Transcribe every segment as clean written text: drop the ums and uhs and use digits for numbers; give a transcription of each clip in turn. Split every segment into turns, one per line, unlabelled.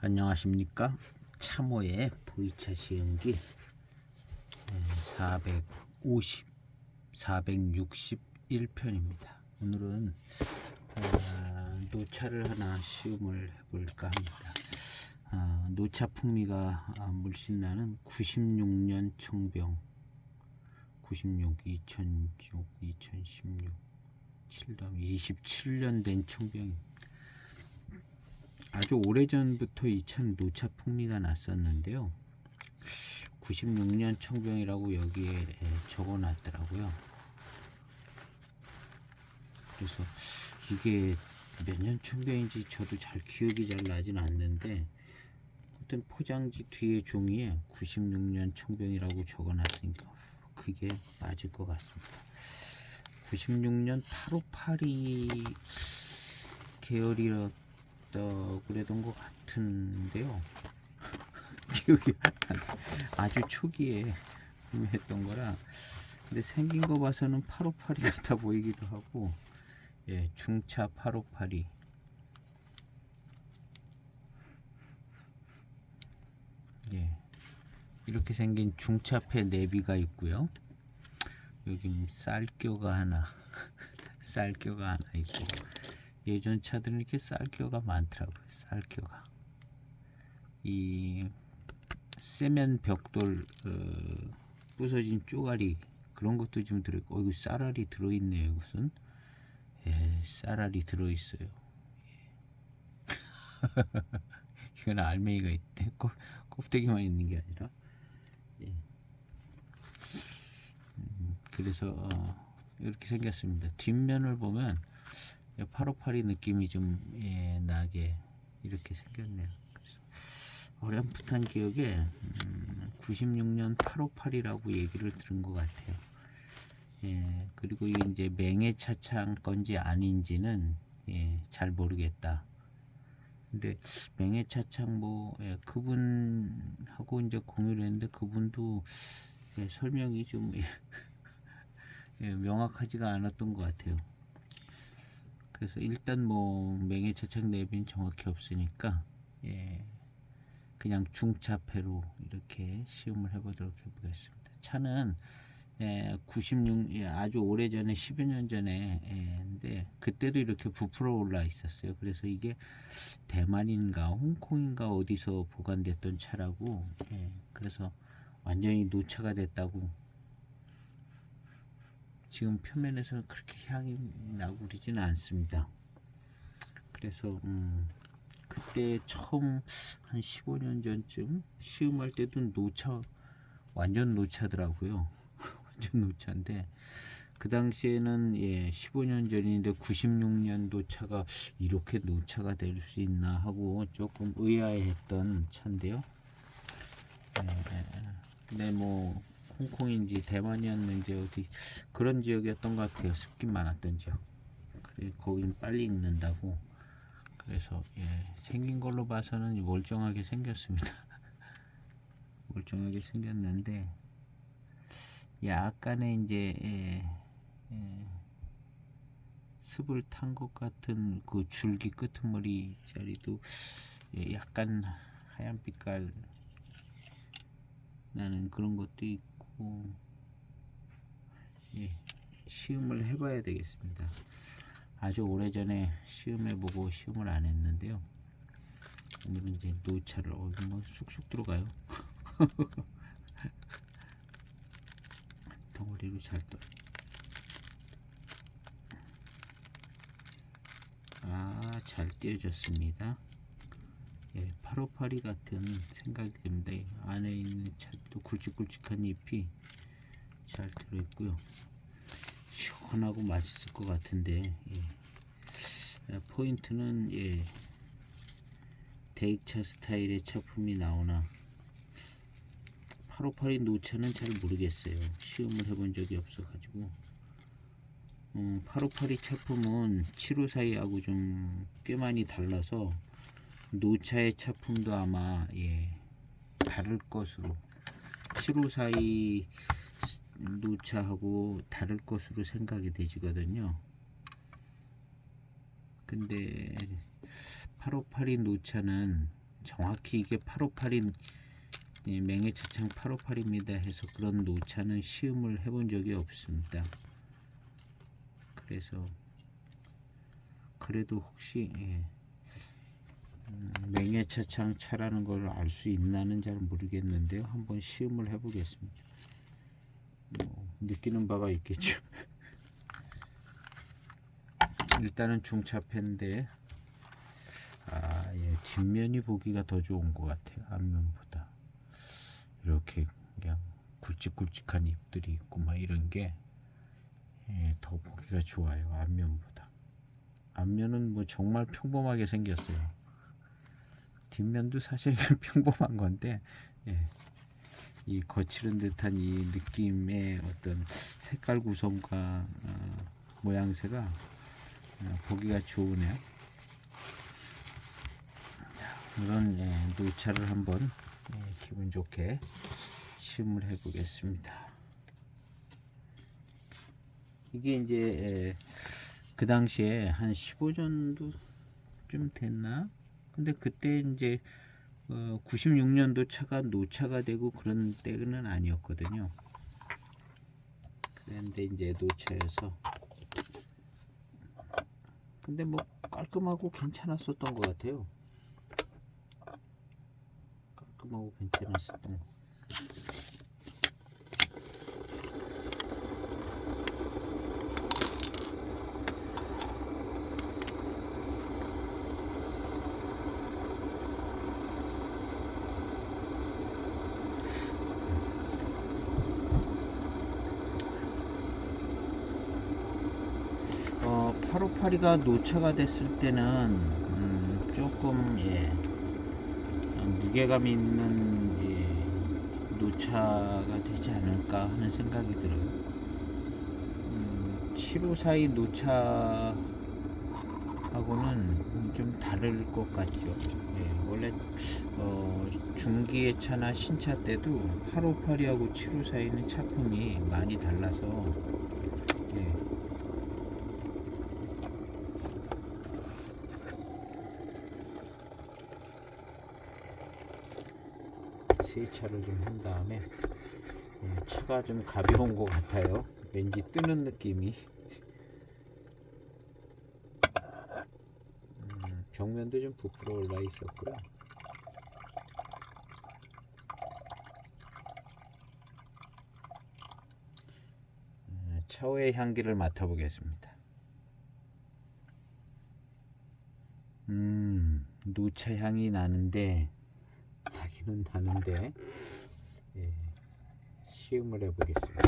안녕하십니까. 참호의 V차 시험기 461편입니다. 오늘은 노차를 하나 시험을 해볼까 합니다. 노차 풍미가 물씬 나는 96년 청병 96, 2006, 2016, 27년 된 청병입니다. 아주 오래전부터 이 차는 노차 풍미가 났었는데요. 96년 청병이라고 여기에 적어 놨더라고요. 그래서 이게 몇 년 청병인지 저도 잘 기억이 잘 나진 않는데, 하여튼 포장지 뒤에 종이에 96년 청병이라고 적어 놨으니까 그게 맞을 것 같습니다. 96년 858이 계열이라 그랬던 것 같은데요. 기억이 아주 초기에 구매했던 거라. 근데 생긴 거 봐서는 858이 같아 보이기도 하고, 예, 중차 858이. 예, 이렇게 생긴 중차패 내비가 있고요. 여기 쌀겨가 하나 쌀겨가 하나 있고, 예전 차들은 이렇게 쌀겨가 많더라고요. 쌀겨가 이 세면 벽돌 부서진 쪼가리 그런 것도 좀 들어있고, 이거 쌀알이 들어있네요. 이것은 쌀알이 들어있어요. 이건 알맹이가 있대. 껍데기만 있는 게 아니라. 예. 그래서 이렇게 생겼습니다. 뒷면을 보면 858이 느낌이 좀 나게 이렇게 생겼네요. 그래서 어렴풋한 기억에 96년 858이라고 얘기를 들은 것 같아요. 예, 그리고 이게 이제 맹해차창 건지 아닌지는 잘 모르겠다. 근데 맹해차창 그분하고 이제 공유를 했는데, 그분도 설명이 좀 명확하지가 않았던 것 같아요. 그래서 일단 맹해차창 내비는 정확히 없으니까 그냥 중차패로 이렇게 시험을 해보도록 해보겠습니다. 차는 96, 아주 오래전에 10여 년 전에 근데 그때도 이렇게 부풀어 올라 있었어요. 그래서 이게 대만인가 홍콩인가 어디서 보관됐던 차라고, 그래서 완전히 노차가 됐다고. 지금 표면에서는 그렇게 향이 나고 그러지는 않습니다. 그래서 그때 처음 한 15년 전쯤 시음할 때도 완전 노차더라고요. 완전 노차인데, 그 당시에는 15년 전인데 96년도 차가 이렇게 노차가 될 수 있나 하고 조금 의아해했던 차인데요. 근데 홍콩인지 대만이었는지 어디 그런 지역이었던 것 같아요. 습기 많았던 지역. 그리고 거기는 빨리 익는다고. 그래서 생긴 걸로 봐서는 멀쩡하게 생겼습니다. 멀쩡하게 생겼는데, 약간의 이제 습을 탄 것 같은 그 줄기 끄트머리 자리도 약간 하얀 빛깔 나는 그런 것도 있고, 시음을 해봐야 되겠습니다. 아주 오래전에 시음해보고 시음을 안 했는데요. 오늘은 이제 노차를 쑥쑥 들어가요. 덩어리로 잘 떠. 잘 띄어졌습니다. 858이 같은 생각이 듭니다. 안에 있는 차도 굵직굵직한 잎이 잘 들어있고요. 시원하고 맛있을 것 같은데, 포인트는 대익차 스타일의 차품이 나오나 858이 노차는 잘 모르겠어요. 시음을 해본 적이 없어가지고. 858이 차품은 754하고 좀 꽤 많이 달라서 노차의 차품도 아마 다를 것으로, 754이 노차하고 다를 것으로 생각이 되지거든요. 근데 858이 노차는 정확히 이게 858인 맹해차창 858입니다 해서 그런 노차는 시음을 해본 적이 없습니다. 그래서 그래도 혹시 맹해차창 차라는 걸 알 수 있나는 잘 모르겠는데요. 한번 시음을 해보겠습니다. 느끼는 바가 있겠죠. 일단은 중차패인데 뒷면이 보기가 더 좋은 것 같아요. 앞면보다. 이렇게 그냥 굵직굵직한 잎들이 있고 막 이런 게 더 보기가 좋아요. 앞면보다. 앞면은 뭐 정말 평범하게 생겼어요. 뒷면도 사실 평범한 건데 이 거칠은 듯한 이 느낌의 어떤 색깔 구성과 모양새가 보기가 좋으네요. 자, 이런 노차를 한번 기분 좋게 시음을 해 보겠습니다. 이게 이제 그 당시에 한 15년도 좀 됐나? 근데 그때 이제 96년도 차가 노차가 되고 그런 때는 아니었거든요. 그런데 이제 노차여서 근데 뭐 깔끔하고 괜찮았었던 것 같아요. 깔끔하고 괜찮았었던 것. 어, 858이가 노차가 됐을 때는 조금 무게감 있는 노차가 되지 않을까 하는 생각이 들어요. 754의 노차하고는 좀 다를 것 같죠. 원래 중기의 차나 신차 때도 858이하고 754는 차품이 많이 달라서 세차를 좀 한 다음에 차가 좀 가벼운 것 같아요. 왠지 뜨는 느낌이. 벽면도 좀 부풀어 올라 있었고요. 차후의 향기를 맡아보겠습니다. 노차 향이 나는데 나기는 나는데 시음을 해보겠습니다.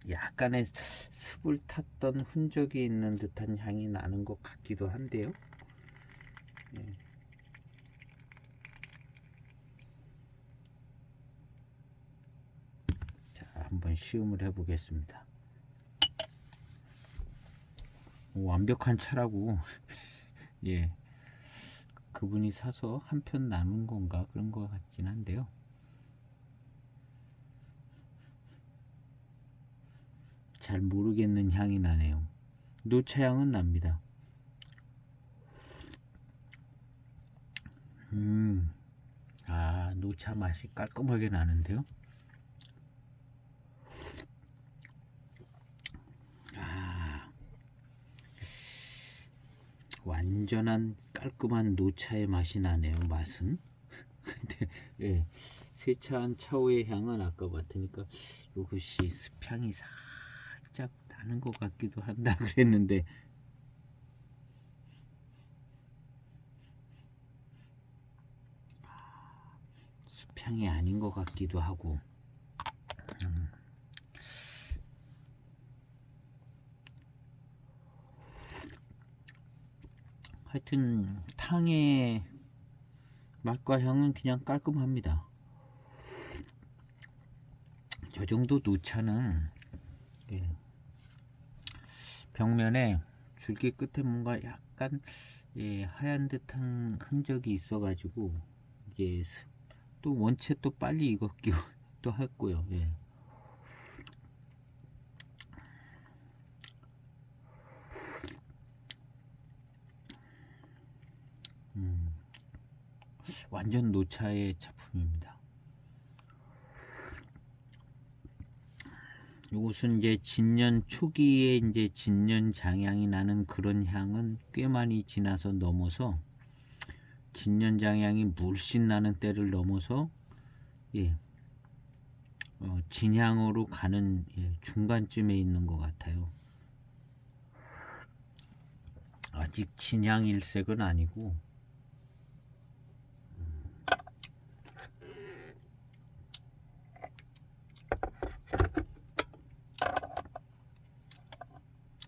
약간의 습을 탔던 흔적이 있는 듯한 향이 나는 것 같기도 한데요. 자, 한번 시음을 해보겠습니다. 완벽한 차라고 그분이 사서 한 편 나눈 건가 그런 것 같긴 한데요. 잘 모르겠는 향이 나네요. 노차 향은 납니다. 노차 맛이 깔끔하게 나는데요. 완전한 깔끔한 노차의 맛이 나네요. 맛은. 근데 세차한 차후의 향은 아까 맡으니까 이것이 습향이 살짝 나는 것 같기도 한다 그랬는데 습향이 아닌 것 같기도 하고 하여튼 탕의 맛과 향은 그냥 깔끔합니다. 저 정도 노차는 벽면에 줄기 끝에 뭔가 약간 하얀 듯한 흔적이 있어 가지고 이게 또 원체 또 빨리 익었기도 또 했고요. 완전 노차의 작품입니다. 이것은 이제 진년 초기에 이제 진년 장향이 나는 그런 향은 꽤 많이 지나서 넘어서 진년 장향이 물씬 나는 때를 넘어서 진향으로 가는 중간쯤에 있는 것 같아요. 아직 진향 일색은 아니고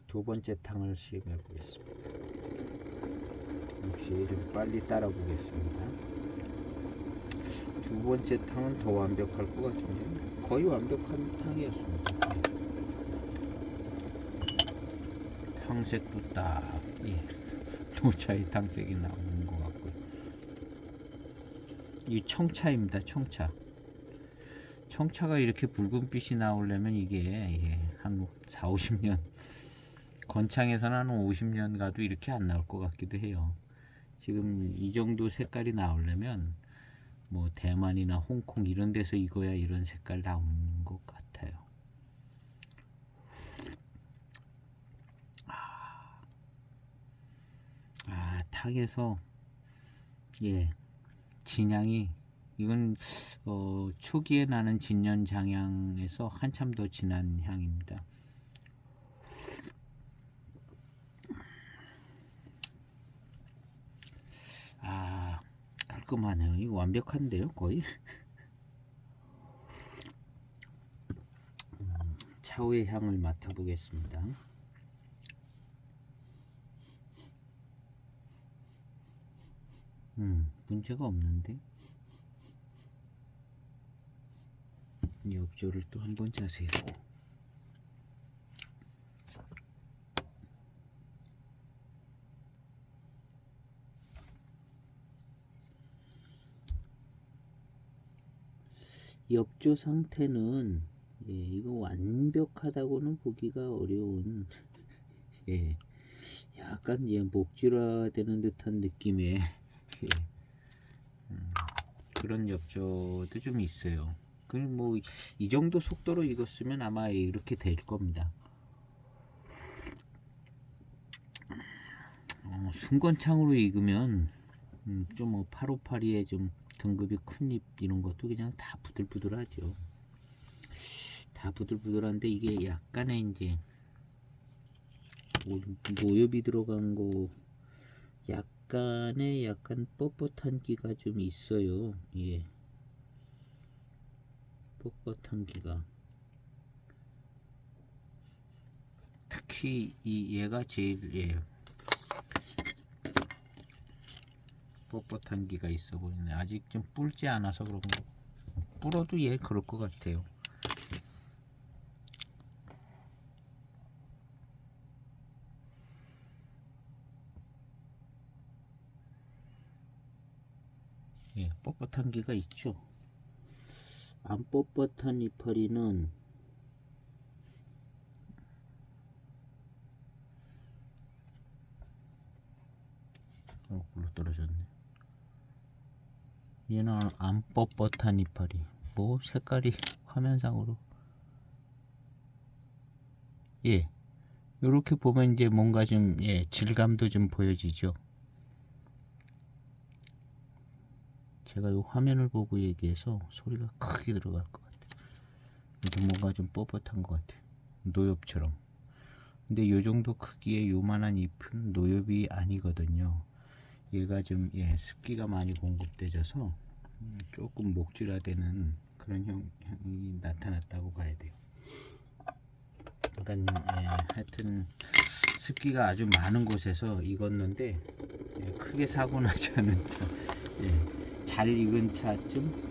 두 번째 탕을 시험해 보겠습니다. 역시 좀 빨리 따라 보겠습니다. 두 번째 탕은 더 완벽할 것 같은데 거의 완벽한 탕이었습니다. 탕색도 딱 노차의 탕색이 나오는 것 같고요. 이 청차입니다. 청차가 이렇게 붉은빛이 나오려면 이게 한 4, 50년 건창에서는 한 50년 가도 이렇게 안 나올 것 같기도 해요. 지금 이 정도 색깔이 나오려면 뭐 대만이나 홍콩 이런 데서 익어야 이런 색깔 나오는 것 같아요. 탕에서 진향이 이건 초기에 나는 진년 장향에서 한참 더 진한 향입니다. 깔끔하네요. 이거 완벽한데요, 거의. 차후의 향을 맡아보겠습니다. 문제가 없는데. 엽조를 또 한번 자세히 보고. 엽조 상태는 이거 완벽하다고는 보기가 어려운 약간 목질화되는 듯한 느낌의 그런 엽조도 좀 있어요. 뭐 이 정도 속도로 익었으면 아마 이렇게 될 겁니다. 순건창으로 익으면 좀 858이에 좀 등급이 큰 잎 이런 것도 그냥 다 부들부들하죠. 다 부들부들한데 이게 약간의 이제 노엽이 들어간 거 약간 뻣뻣한 기가 좀 있어요. 뻣뻣한 기가 특히 얘가 제일 뻣뻣한 기가 있어 보이네. 아직 좀 불지 않아서 그런 거. 불어도 그럴 것 같아요. 뻣뻣한 기가 있죠. 안 뻣뻣한 이파리는 굴러 떨어졌네. 얘는 안 뻣뻣한 이파리. 뭐 색깔이 화면상으로 요렇게 보면 이제 뭔가 좀 질감도 좀 보여지죠. 제가 이 화면을 보고 얘기해서 소리가 크게 들어갈 것 같아요. 이게 뭔가 좀 뻣뻣한 것 같아요. 노엽처럼. 근데 요 정도 크기의 요만한 잎은 노엽이 아니거든요. 얘가 좀 습기가 많이 공급돼져서 조금 목질화되는 그런 형이 나타났다고 봐야 돼요. 그러니까 하여튼 습기가 아주 많은 곳에서 익었는데 크게 사고 나지 않은 차, 잘 익은 차쯤.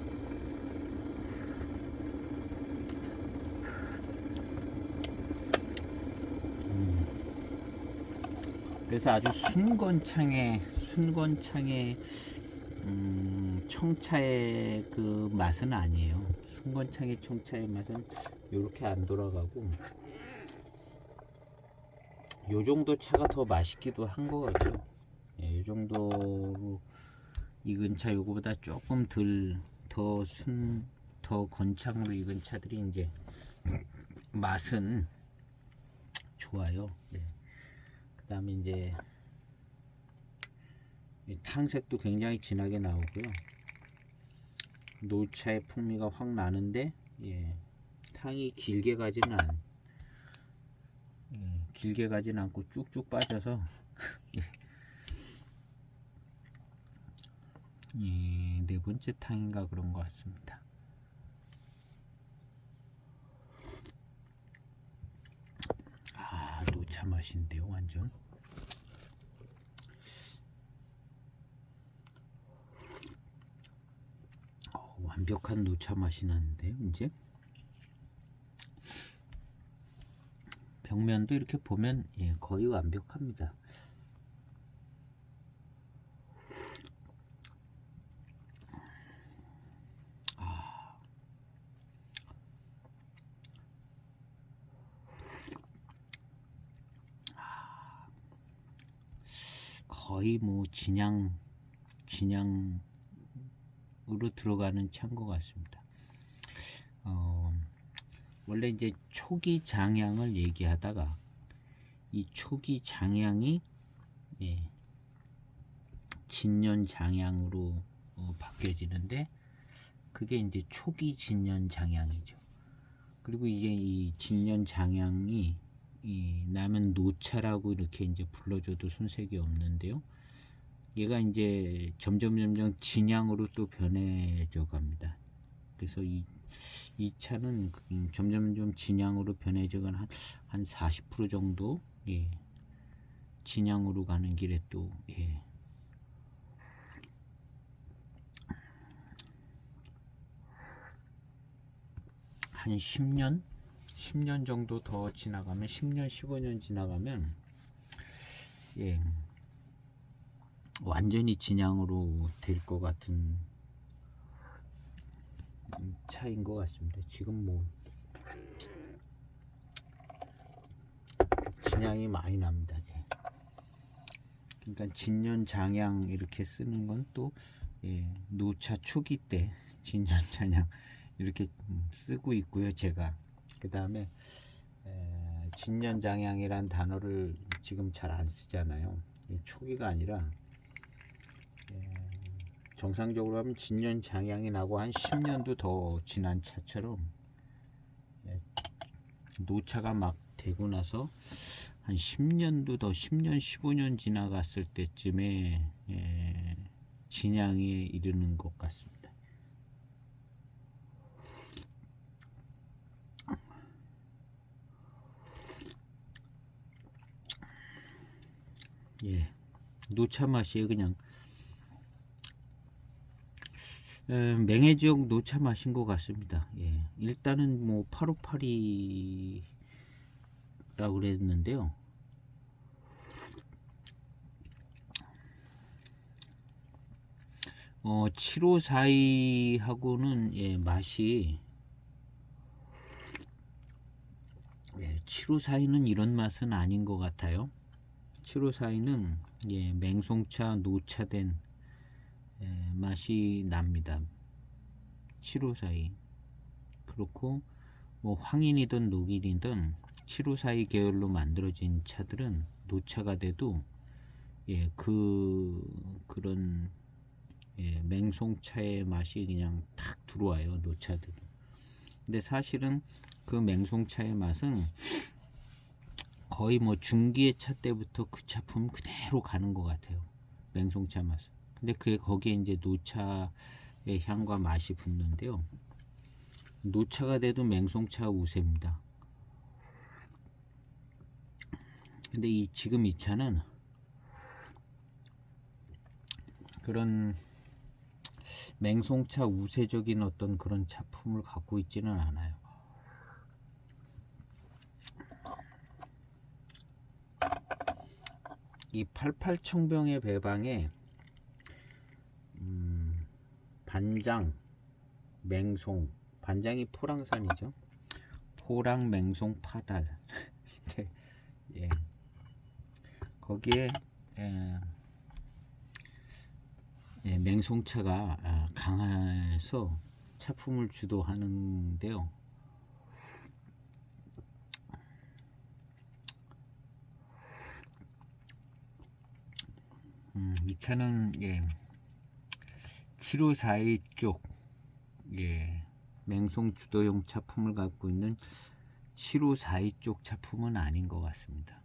그래서 아주 순건창의 청차의 그 맛은 아니에요. 순건창의 청차의 맛은 이렇게 안 돌아가고 요 정도 차가 더 맛있기도 한 것 같아요. 요 정도 익은 차 요거보다 조금 더 건창으로 익은 차들이 이제 맛은 좋아요. 예. 그다음에 이제 탕색도 굉장히 진하게 나오고요. 노차의 풍미가 확 나는데 탕이 길게 가지는 않고 쭉쭉 빠져서 네 번째 탕인가 그런 것 같습니다. 노차 맛인데요, 완전. 완벽한 노차 맛이 나는데요, 이제. 벽면도 이렇게 보면 거의 완벽합니다. 거의 뭐 진양으로 들어가는 차인 것 같습니다. 원래 이제 초기 장향을 얘기하다가 이 초기 장향이 진년 장향으로 바뀌어지는데 그게 이제 초기 진년 장향이죠. 그리고 이제 이 진년 장향이 나면 노차라고 이렇게 이제 불러줘도 손색이 없는데요. 얘가 이제 점점 진향으로 또 변해져 갑니다. 그래서 이 차는 점점 진향으로 변해져가는 한 40% 정도 진향으로 가는 길에 또 한 10년 정도 더 지나가면 10년 15년 지나가면 완전히 진향으로 될 것 같은 차인 것 같습니다. 지금 뭐 진향이 많이 납니다. 그러니까 진년 장향 이렇게 쓰는 건 또 노차 초기 때 진년 장향 이렇게 쓰고 있고요. 제가 그 다음에 진년 장향이란 단어를 지금 잘 안 쓰잖아요. 초기가 아니라 정상적으로 하면 진년 장향이 나고 한 10년도 더 지난 차처럼 노차가 막 되고 나서 한 10년도 더 10년 15년 지나갔을 때쯤에 진향에 이르는 것 같습니다. 노차 맛이에요. 그냥 맹해 지역 노차 맛인 것 같습니다. 일단은 뭐 8582라고 그랬는데요. 7542하고는 맛이 7542는 이런 맛은 아닌 것 같아요. 7542는 맹송차 노차된 맛이 납니다. 7542 그렇고 뭐 황인이든 녹일이든 7542 계열로 만들어진 차들은 노차가 돼도 그런 맹송차의 맛이 그냥 탁 들어와요. 노차들은. 근데 사실은 그 맹송차의 맛은 거의 뭐 중기의 차 때부터 그 차품 그대로 가는 것 같아요. 맹송차 맛은. 근데 그게 거기에 이제 노차의 향과 맛이 붙는데요. 노차가 돼도 맹송차 우세입니다. 근데 지금 이 차는 그런 맹송차 우세적인 어떤 그런 차품을 갖고 있지는 않아요. 이 88청병의 배방에 반장, 맹송, 반장이 포랑산이죠. 포랑, 맹송, 파달. 거기에 맹송차가 강해서 차품을 주도하는데요. 이 차는 7542 쪽 맹송 주도용 차품을 갖고 있는 7542 쪽 차품은 아닌 것 같습니다.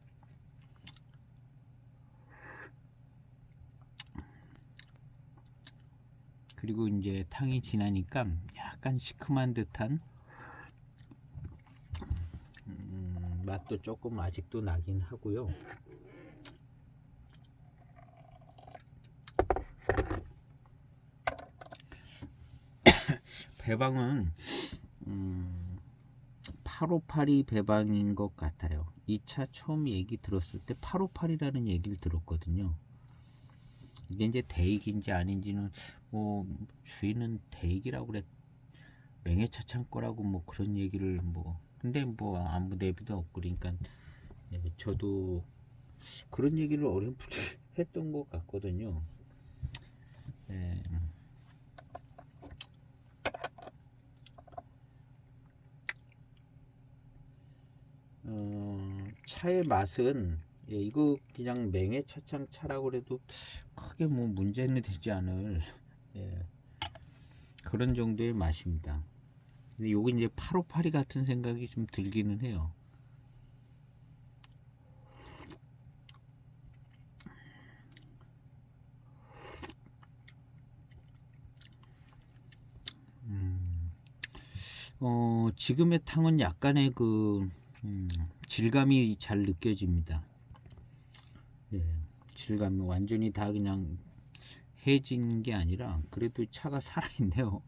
그리고 이제 탕이 지나니까 약간 시큼한 듯한 맛도 조금 아직도 나긴 하고요. 배방은 8582 배방인 것 같아요. 이 차 처음 얘기 들었을 때 858이라는 얘기를 들었거든요. 이게 이제 대익인지 아닌지는 뭐 주인은 대익이라고 그래, 맹해차 창고라고 뭐 그런 얘기를 근데 뭐 아무 내비도 없고 그러니까 저도 그런 얘기를 어렴풋이 했던 것 같거든요. 차의 맛은 이거 그냥 맹해 차창 차라고 해도 크게 뭐 문제는 되지 않을 그런 정도의 맛입니다. 근데 요거 이제 8582 같은 생각이 좀 들기는 해요. 지금의 탕은 약간의 그 질감이 잘 느껴집니다. 질감이 완전히 다 그냥 해진 게 아니라 그래도 차가 살아있네요.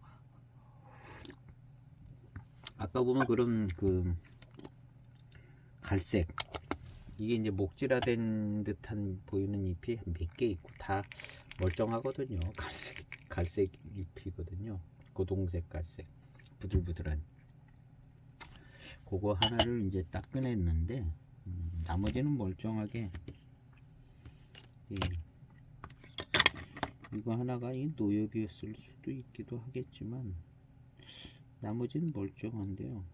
아까 보면 그런 그 갈색, 이게 이제 목질화된 듯한 보이는 잎이 몇 개 있고 다 멀쩡하거든요. 갈색 잎이거든요. 고동색 갈색 부들부들한 그거 하나를 이제 딱 꺼냈는데 나머지는 멀쩡하게 이거 하나가 이 노엽이었을 수도 있기도 하겠지만 나머지는 멀쩡한데요.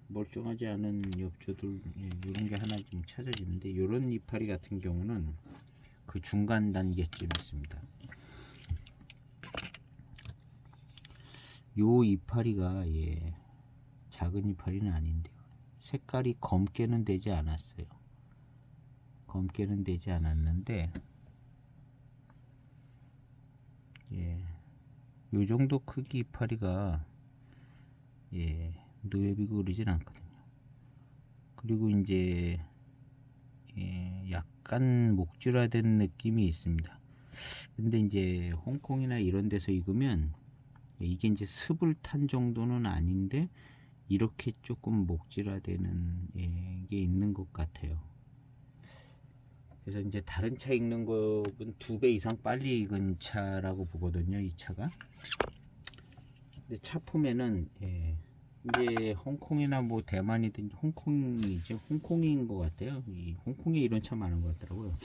멀쩡하지 않은 엽초들 이런 게 하나 좀 찾아지는데, 이런 이파리 같은 경우는 그 중간 단계쯤 있습니다. 요 이파리가 작은 이파리는 아닌데요. 색깔이 검게는 되지 않았어요. 검게는 되지 않았는데 요 정도 크기 이파리가 노엽이고 그러진 않거든요. 그리고 이제 약간 목줄화된 느낌이 있습니다. 근데 이제 홍콩이나 이런 데서 익으면 이게 이제 습을 탄 정도는 아닌데 이렇게 조금 목질화되는 게 있는 것 같아요. 그래서 이제 다른 차 익는 것은 2배 이상 빨리 익은 차라고 보거든요, 이 차가. 근데 차품에는 이제 홍콩이나 뭐 대만이든 홍콩이죠, 홍콩인 것 같아요. 이 홍콩에 이런 차 많은 것 같더라고요.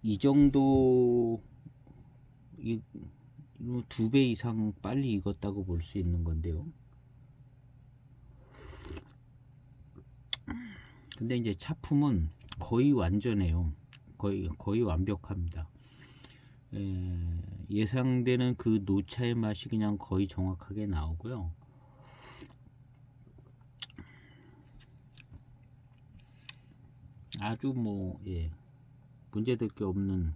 이 정도 2배 이상 빨리 익었다고 볼 수 있는 건데요. 근데 이제 차품은 거의 완전해요. 거의 완벽합니다. 예상되는 그 노차의 맛이 그냥 거의 정확하게 나오고요. 아주 문제될 게 없는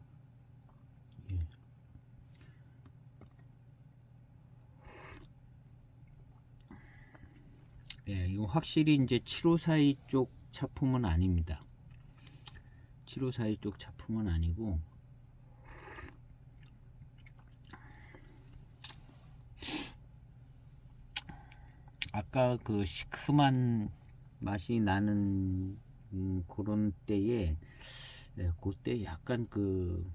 이거 확실히 이제 7542 쪽 차품은 아닙니다. 7542 쪽 차품은 아니고 아까 그 시큼한 맛이 나는 그런 때에 그때 약간 그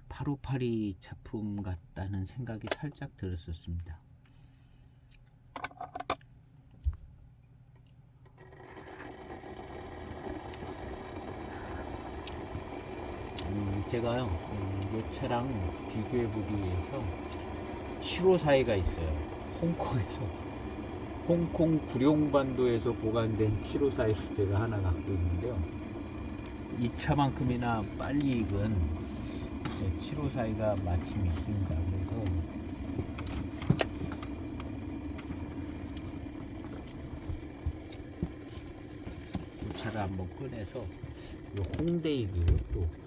8582 차품 같다는 생각이 살짝 들었었습니다. 제가요, 이 차랑 비교해 보기 위해서 754가 있어요. 홍콩에서, 홍콩 구룡반도에서 보관된 754를 제가 하나 갖고 있는데요. 이 차만큼이나 빨리 익은 754가 마침 있습니다. 그래서 이 차를 한번 꺼내서 이 홍대익이에요. 또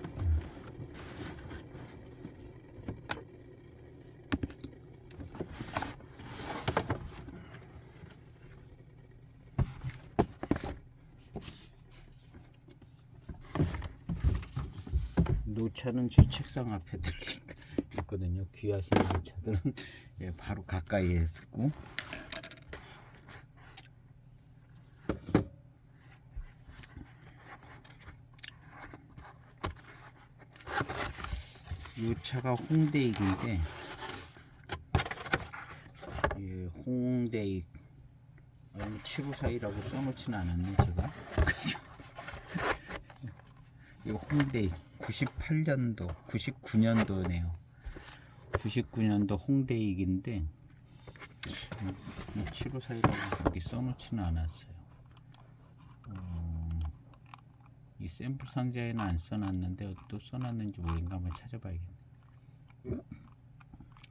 노차는 제 책상 앞에 있거든요. 귀하신 노차들은 예, 바로 가까이에 두고, 이 차가 홍대익인데, 예, 홍대익 754이라고 써놓지는 않았네 제가. 이거 홍대익 98년도 99년도네요 99년도 홍대익인데 754이라고 여기 써놓지는 않았어요. 이 샘플 상자에는 안 써놨는데 또 써놨는지 모르겠는가 한번 찾아봐야겠네.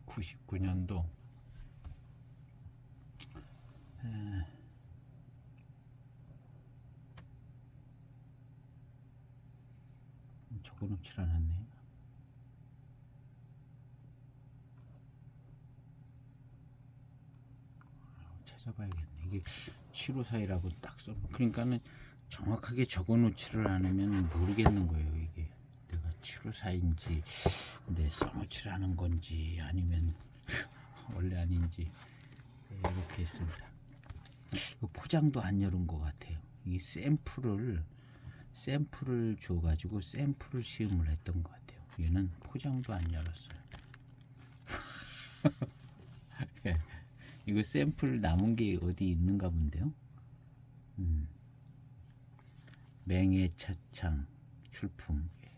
99년도 적어놓질 않았네. 찾아봐야겠네. 이게 754이라고 딱 써. 그러니까는 정확하게 적어놓지를 않으면 모르겠는 거예요. 이게 내가 754인지 내 써놓질 않은 건지 아니면 원래 아닌지. 네, 이렇게 있습니다. 포장도 안 열은 것 같아요. 이 샘플을 줘가지고 샘플을 시음을 했던 것 같아요. 얘는 포장도 안 열었어요. 예. 이거 샘플 남은 게 어디 있는가 본데요. 맹해차창 출품. 예.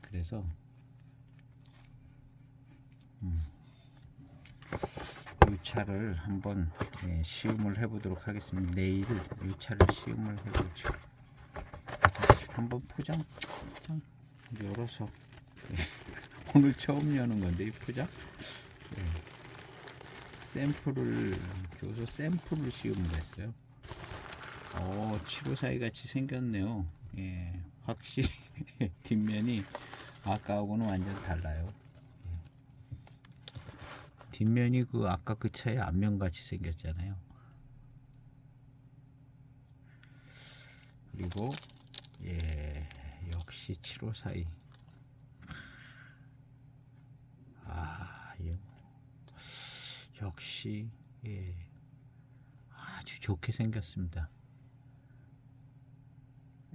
그래서 이 차를 한번 시음을 해보도록 하겠습니다. 내일 이 차를 시음을 해보죠. 한번 포장 열어서 오늘 처음 여는 건데 이 포장 샘플을 줘서 샘플을 시음을 했어요. 754이 같이 생겼네요. 예, 확실히 뒷면이 아까하고는 완전 달라요. 뒷면이 그 아까 그 차의 앞면 같이 생겼잖아요. 그리고 예, 역시 754이 예, 역시 예, 아주 좋게 생겼습니다.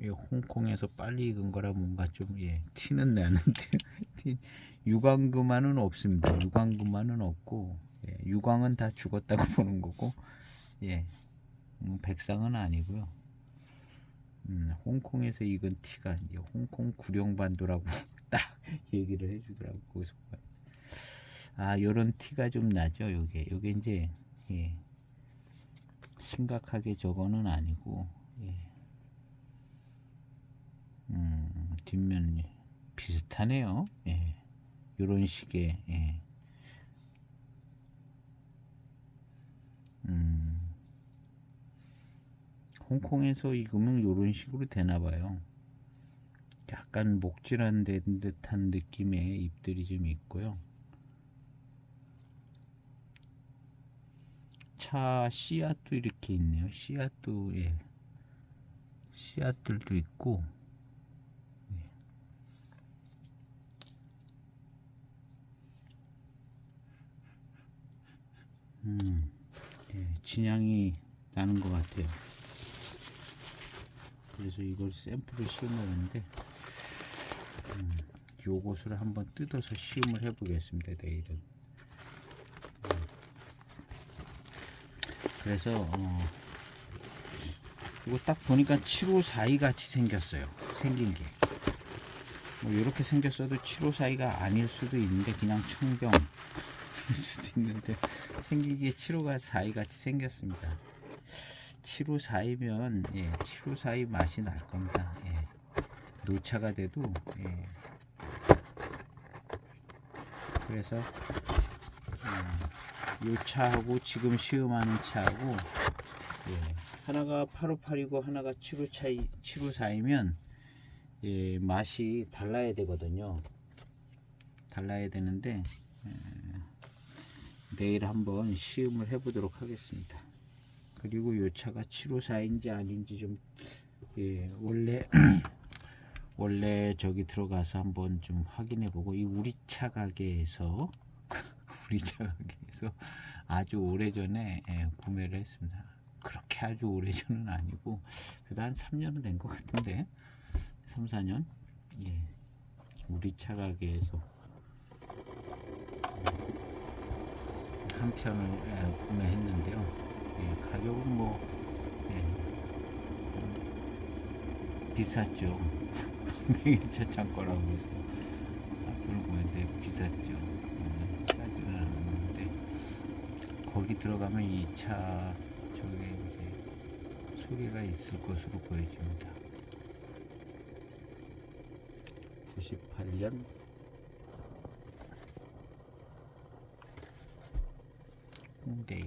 예, 홍콩에서 빨리 익은 거라 뭔가 좀 예, 티는 나는데 유광금화는 없습니다. 유광금화는 없고 예, 유광은 다 죽었다고 보는 거고 예, 백상은 아니고요. 홍콩에서 익은 티가 이제 홍콩 구룡반도라고 딱 얘기를 해주더라고. 거기서 요런 티가 좀 나죠. 요게 이제 예, 심각하게 저거는 아니고 예. 뒷면 비슷하네요. 예. 요런 식의 예. 홍콩에서 익으면 요런 식으로 되나봐요. 약간 목질한 듯한 느낌의 잎들이 좀 있고요. 차 씨앗도 이렇게 있네요. 씨앗도 예. 씨앗들도 있고 예, 진향이 나는 것 같아요. 그래서 이걸 샘플을 시음하는데 요것을 한번 뜯어서 시음을 해보겠습니다. 내일은. 그래서 이거 딱 보니까 754이 같이 생겼어요. 생긴 게 뭐 이렇게 생겼어도 754가 아닐 수도 있는데 그냥 청병일 수도 있는데 생기기에 754 같이 생겼습니다. 754이면 754의 맛이 날 겁니다. 노차가 돼도 그래서 이 차하고 지금 시음하는 차하고 하나가 858이고 하나가 754이면 맛이 달라야 되거든요. 달라야 되는데 내일 한번 시음을 해보도록 하겠습니다. 그리고 이 차가 754인지 아닌지 좀 원래 저기 들어가서 한번 좀 확인해보고 이 우리차 가게에서 아주 오래전에 구매를 했습니다. 그렇게 아주 오래전은 아니고 그래도 한 3년은 된 것 같은데 3, 4년 우리차 가게에서 한 편을 구매했는데요. 가격은 뭐 비쌌죠. 매개차 창고라고 해서 앞으로 보는데 비쌌죠. 싸지는 않았는데 거기 들어가면 이 차 저게 이제 소개가 있을 것으로 보여집니다. 98년 홍대이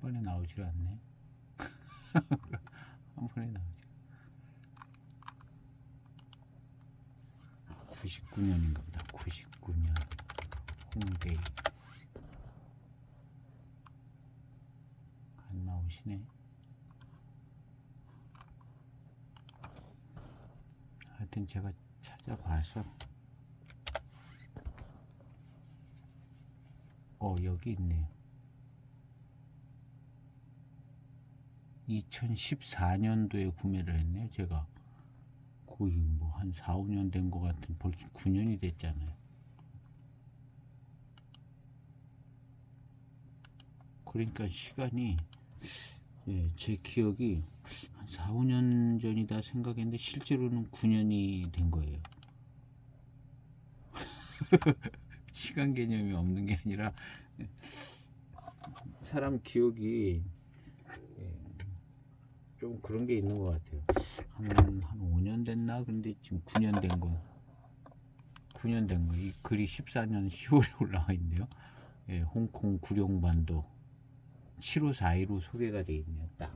한 번에 나오질 않네. 한 번에 나오지. 99년인가 보다. 99년 홍대이 안 나오시네. 하여튼 제가 찾아봐서 여기 있네요. 2014년도에 구매를 했네요. 제가 거의 뭐 한 4, 5년 된 것 같은, 벌써 9년이 됐잖아요. 그러니까 시간이 제 기억이 한 4, 5년 전이다 생각했는데 실제로는 9년이 된 거예요. 시간 개념이 없는 게 아니라 사람 기억이 좀 그런 게 있는 것 같아요. 한 5년 됐나? 근데 지금 9년 된 거. 9년 된 거. 이 글이 14년 10월에 올라와 있네요. 홍콩 구룡반도 7542로 소개가 되어 있네요. 딱.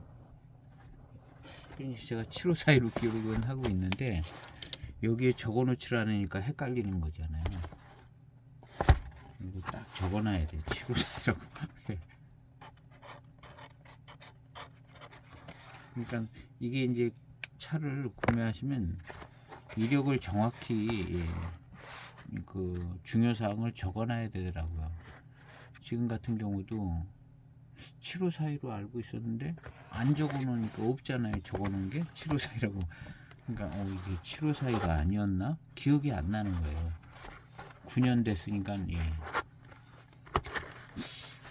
제가 7542로 기록은 하고 있는데 여기에 적어놓지 않으니까 헷갈리는 거잖아요. 이거 딱 적어놔야 돼요. 7542라고. 그러니까 이게 이제 차를 구매하시면 이력을 정확히 그 중요사항을 적어놔야 되더라고요. 지금 같은 경우도 7542로 알고 있었는데 안 적어놓으니까 없잖아요. 적어놓은 게 7542라고. 그러니까 이게 7542가 아니었나? 기억이 안 나는 거예요. 9년 됐으니까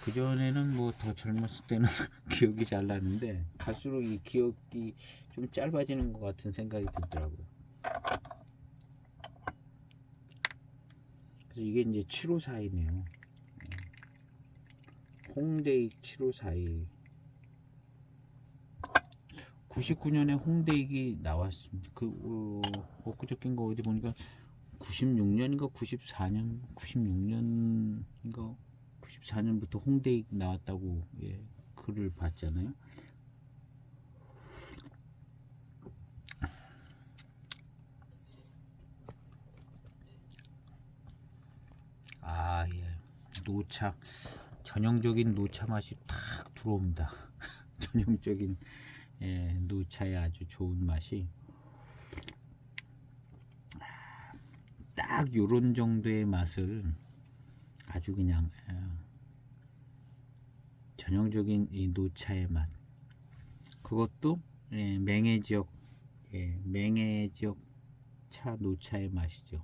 그전에는 뭐 더 젊었을 때는 기억이 잘 나는데 갈수록 이 기억이 좀 짧아지는 것 같은 생각이 들더라고요. 그래서 이게 이제 7542네요. 홍대익 7542. 99년에 홍대익이 나왔습니다. 엊그저께인가 어디 보니까 96년인가 94년 96년인가 94년부터 홍대익 나왔다고 글을 봤잖아요. 노차, 전형적인 노차 맛이 탁 들어옵니다. 전형적인 노차의 아주 좋은 맛이 딱 요런 정도의 맛을 아주 그냥 전형적인 이 노차의 맛, 그것도 맹해 지역 차 노차의 맛이죠.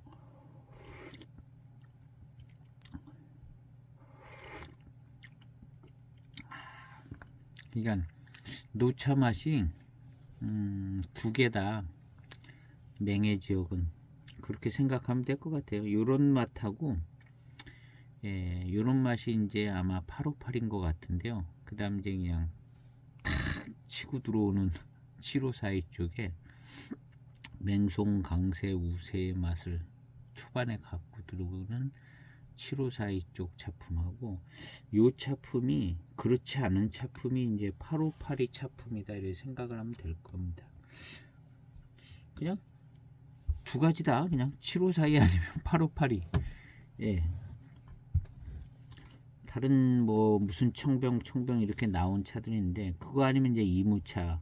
그러니까 노차 맛이 두 개다. 맹해 지역은 그렇게 생각하면 될 것 같아요. 요런 맛하고 요런 맛이 이제 아마 858인 것 같은데요. 그 다음 이제 그냥 탁 치고 들어오는 754 쪽에 맹송, 강세, 우세의 맛을 초반에 갖고 들어오는 754 쪽 차품하고, 요 차품이 그렇지 않은 차품이 이제 8582 차품이다 이렇게 생각을 하면 될 겁니다. 그냥 두 가지다. 그냥 754이 아니면 8582. 예. 다른 뭐 무슨 청병 이렇게 나온 차들인데 그거 아니면 이제 이무차.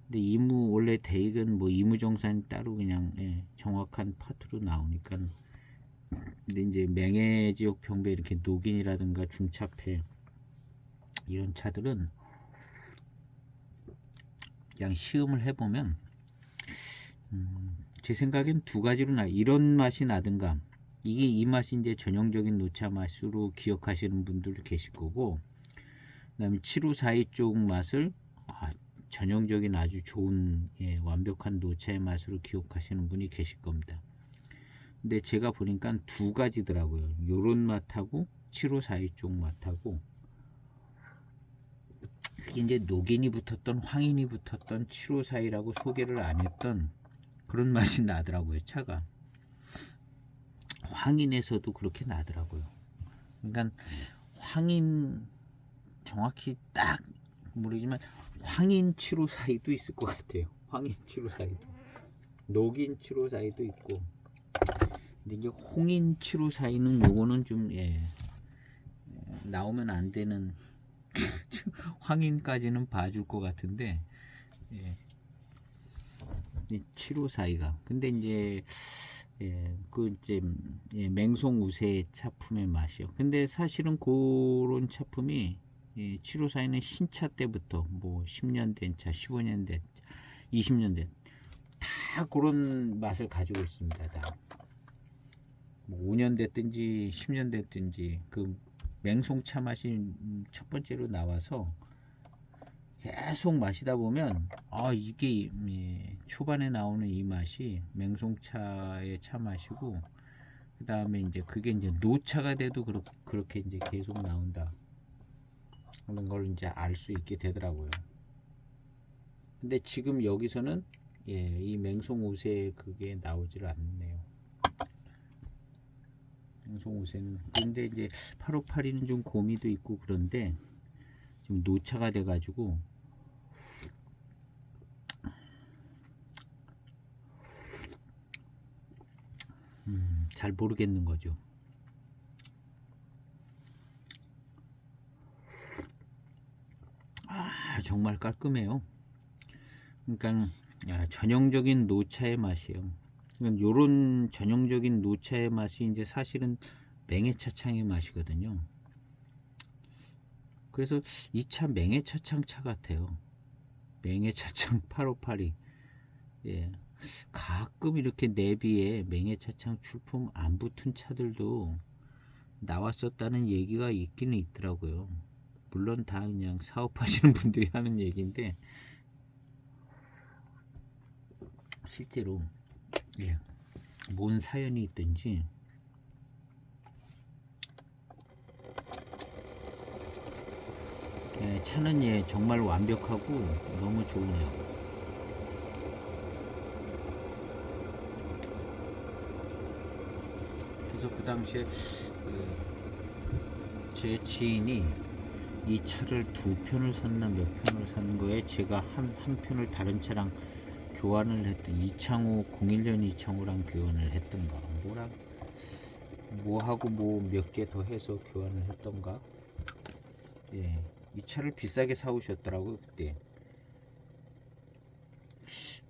근데 이무 원래 대익은 뭐 이무정산 따로 그냥 정확한 파트로 나오니까. 근데 이제 맹해 지역 병배 이렇게 녹인이라든가 중차폐 이런 차들은 그냥 시음을 해보면 제 생각엔 두 가지로 이런 맛이 나든가, 이게 이 맛이 이제 전형적인 노차 맛으로 기억하시는 분들도 계실 거고, 그 다음에 7542 쪽 맛을 전형적인 아주 좋은 완벽한 노차의 맛으로 기억하시는 분이 계실 겁니다. 근데 제가 보니까 두 가지더라고요. 요런 맛하고 7542 쪽 맛하고, 그게 이제 녹인이 붙었던 황인이 붙었던 7542라고 소개를 안 했던 그런 맛이 나더라고요. 차가 황인에서도 그렇게 나더라고요. 그러니까 황인 정확히 딱 모르지만 황인 7542도 있을 것 같아요. 황인 7542도, 녹인 7542도 있고. 근데 이제 홍인 7542는 요거는 좀 나오면 안 되는 황인까지는 봐줄 것 같은데, 7542가 근데 이제 그 이제 맹송 우세 차품의 맛이요. 근데 사실은 그런 차품이 7542는 신차 때부터 뭐 10년 된 차, 15년 된, 20년 된 다 그런 맛을 가지고 있습니다. 다. 뭐 5년 됐든지 10년 됐든지 그 맹송차 맛이 첫 번째로 나와서 계속 마시다 보면 이게 초반에 나오는 이 맛이 맹송차의 차 맛이고, 그 다음에 이제 그게 이제 노차가 돼도 그렇게 이제 계속 나온다 그런 걸 이제 알 수 있게 되더라고요. 근데 지금 여기서는 이 맹송 우세 그게 나오질 않네요. 맹송 우세는. 근데 이제 8582는 좀 고미도 있고 그런데 지금 노차가 돼가지고 잘 모르겠는 거죠. 정말 깔끔해요. 그러니까 전형적인 노차의 맛이에요. 그러니까 요런 전형적인 노차의 맛이 이제 사실은 맹해차창의 맛이거든요. 그래서 이 차 맹해차창 차 같아요. 맹해차창 8582. 가끔 이렇게 내비에 맹해차창 출품 안 붙은 차들도 나왔었다는 얘기가 있기는 있더라고요. 물론 다 그냥 사업하시는 분들이 하는 얘기인데, 실제로 뭔 사연이 있든지 차는 정말 완벽하고 너무 좋으네요. 그래서 그 당시에 제 지인이 이 차를 두 편을 샀나 몇 편을 산 거에 제가 한 편을 다른 차랑 교환을 했던, 이창호 01년 이창호랑 교환을 했던가 뭐하고 뭐 몇 개 더 해서 교환을 했던가. 이 차를 비싸게 사오셨더라고요 그때.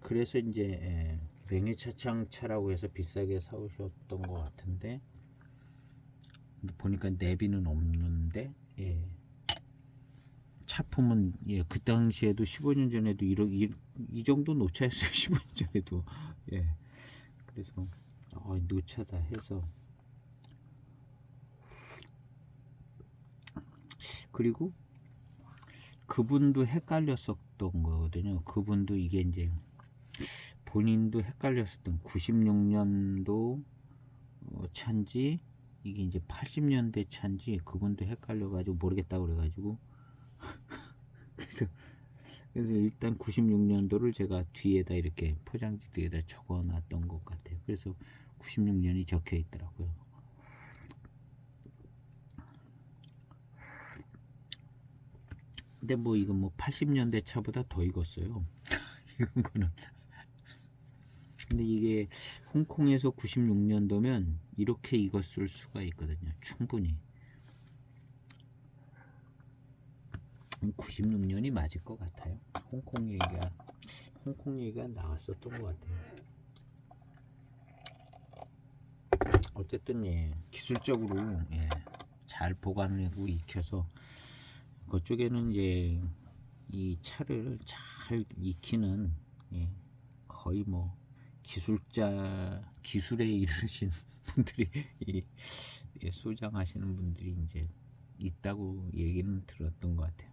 그래서 이제 맹해차창 차라고 해서 비싸게 사오셨던 것 같은데, 보니까 내비는 없는데 차품은 그 당시에도 15년 전에도 이 정도 노차였어요. 15년 전에도. 그래서 노차다 해서. 그리고 그분도 헷갈렸었던 거거든요. 그분도 이게 이제 본인도 헷갈렸었던 96년도 차인지 이게 이제 80년대 차인지 그분도 헷갈려가지고 모르겠다고 그래가지고 그래서 일단 96년도를 제가 뒤에다 이렇게 포장지 뒤에다 적어놨던 것 같아요. 그래서 96년이 적혀 있더라고요. 근데 뭐 이건 뭐 80년대 차보다 더 익었어요. 이건 거는. 근데 이게 홍콩에서 96년도면 이렇게 익었을 수가 있거든요. 충분히. 96년이 맞을 것 같아요. 홍콩 얘기가 나왔었던 것 같아요. 어쨌든 예, 기술적으로 예, 잘 보관하고 익혀서 그쪽에는 이제 이 차를 잘 익히는 예, 거의 뭐 기술에 이르신 분들이 소장하시는 분들이 이제 있다고 얘기는 들었던 것 같아요.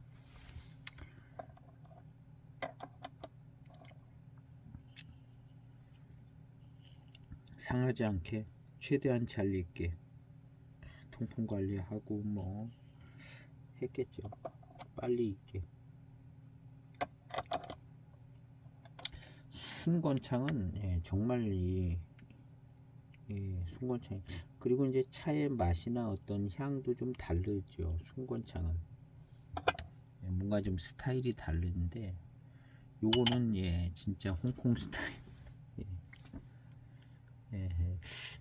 상하지 않게 최대한 잘 익게 통풍 관리하고 뭐 했겠죠. 빨리 익게. 순건창은 예, 정말 순건창. 그리고 이제 차의 맛이나 어떤 향도 좀 다르죠. 순건창은 예, 뭔가 좀 스타일이 다른데 요거는 예 진짜 홍콩 스타일.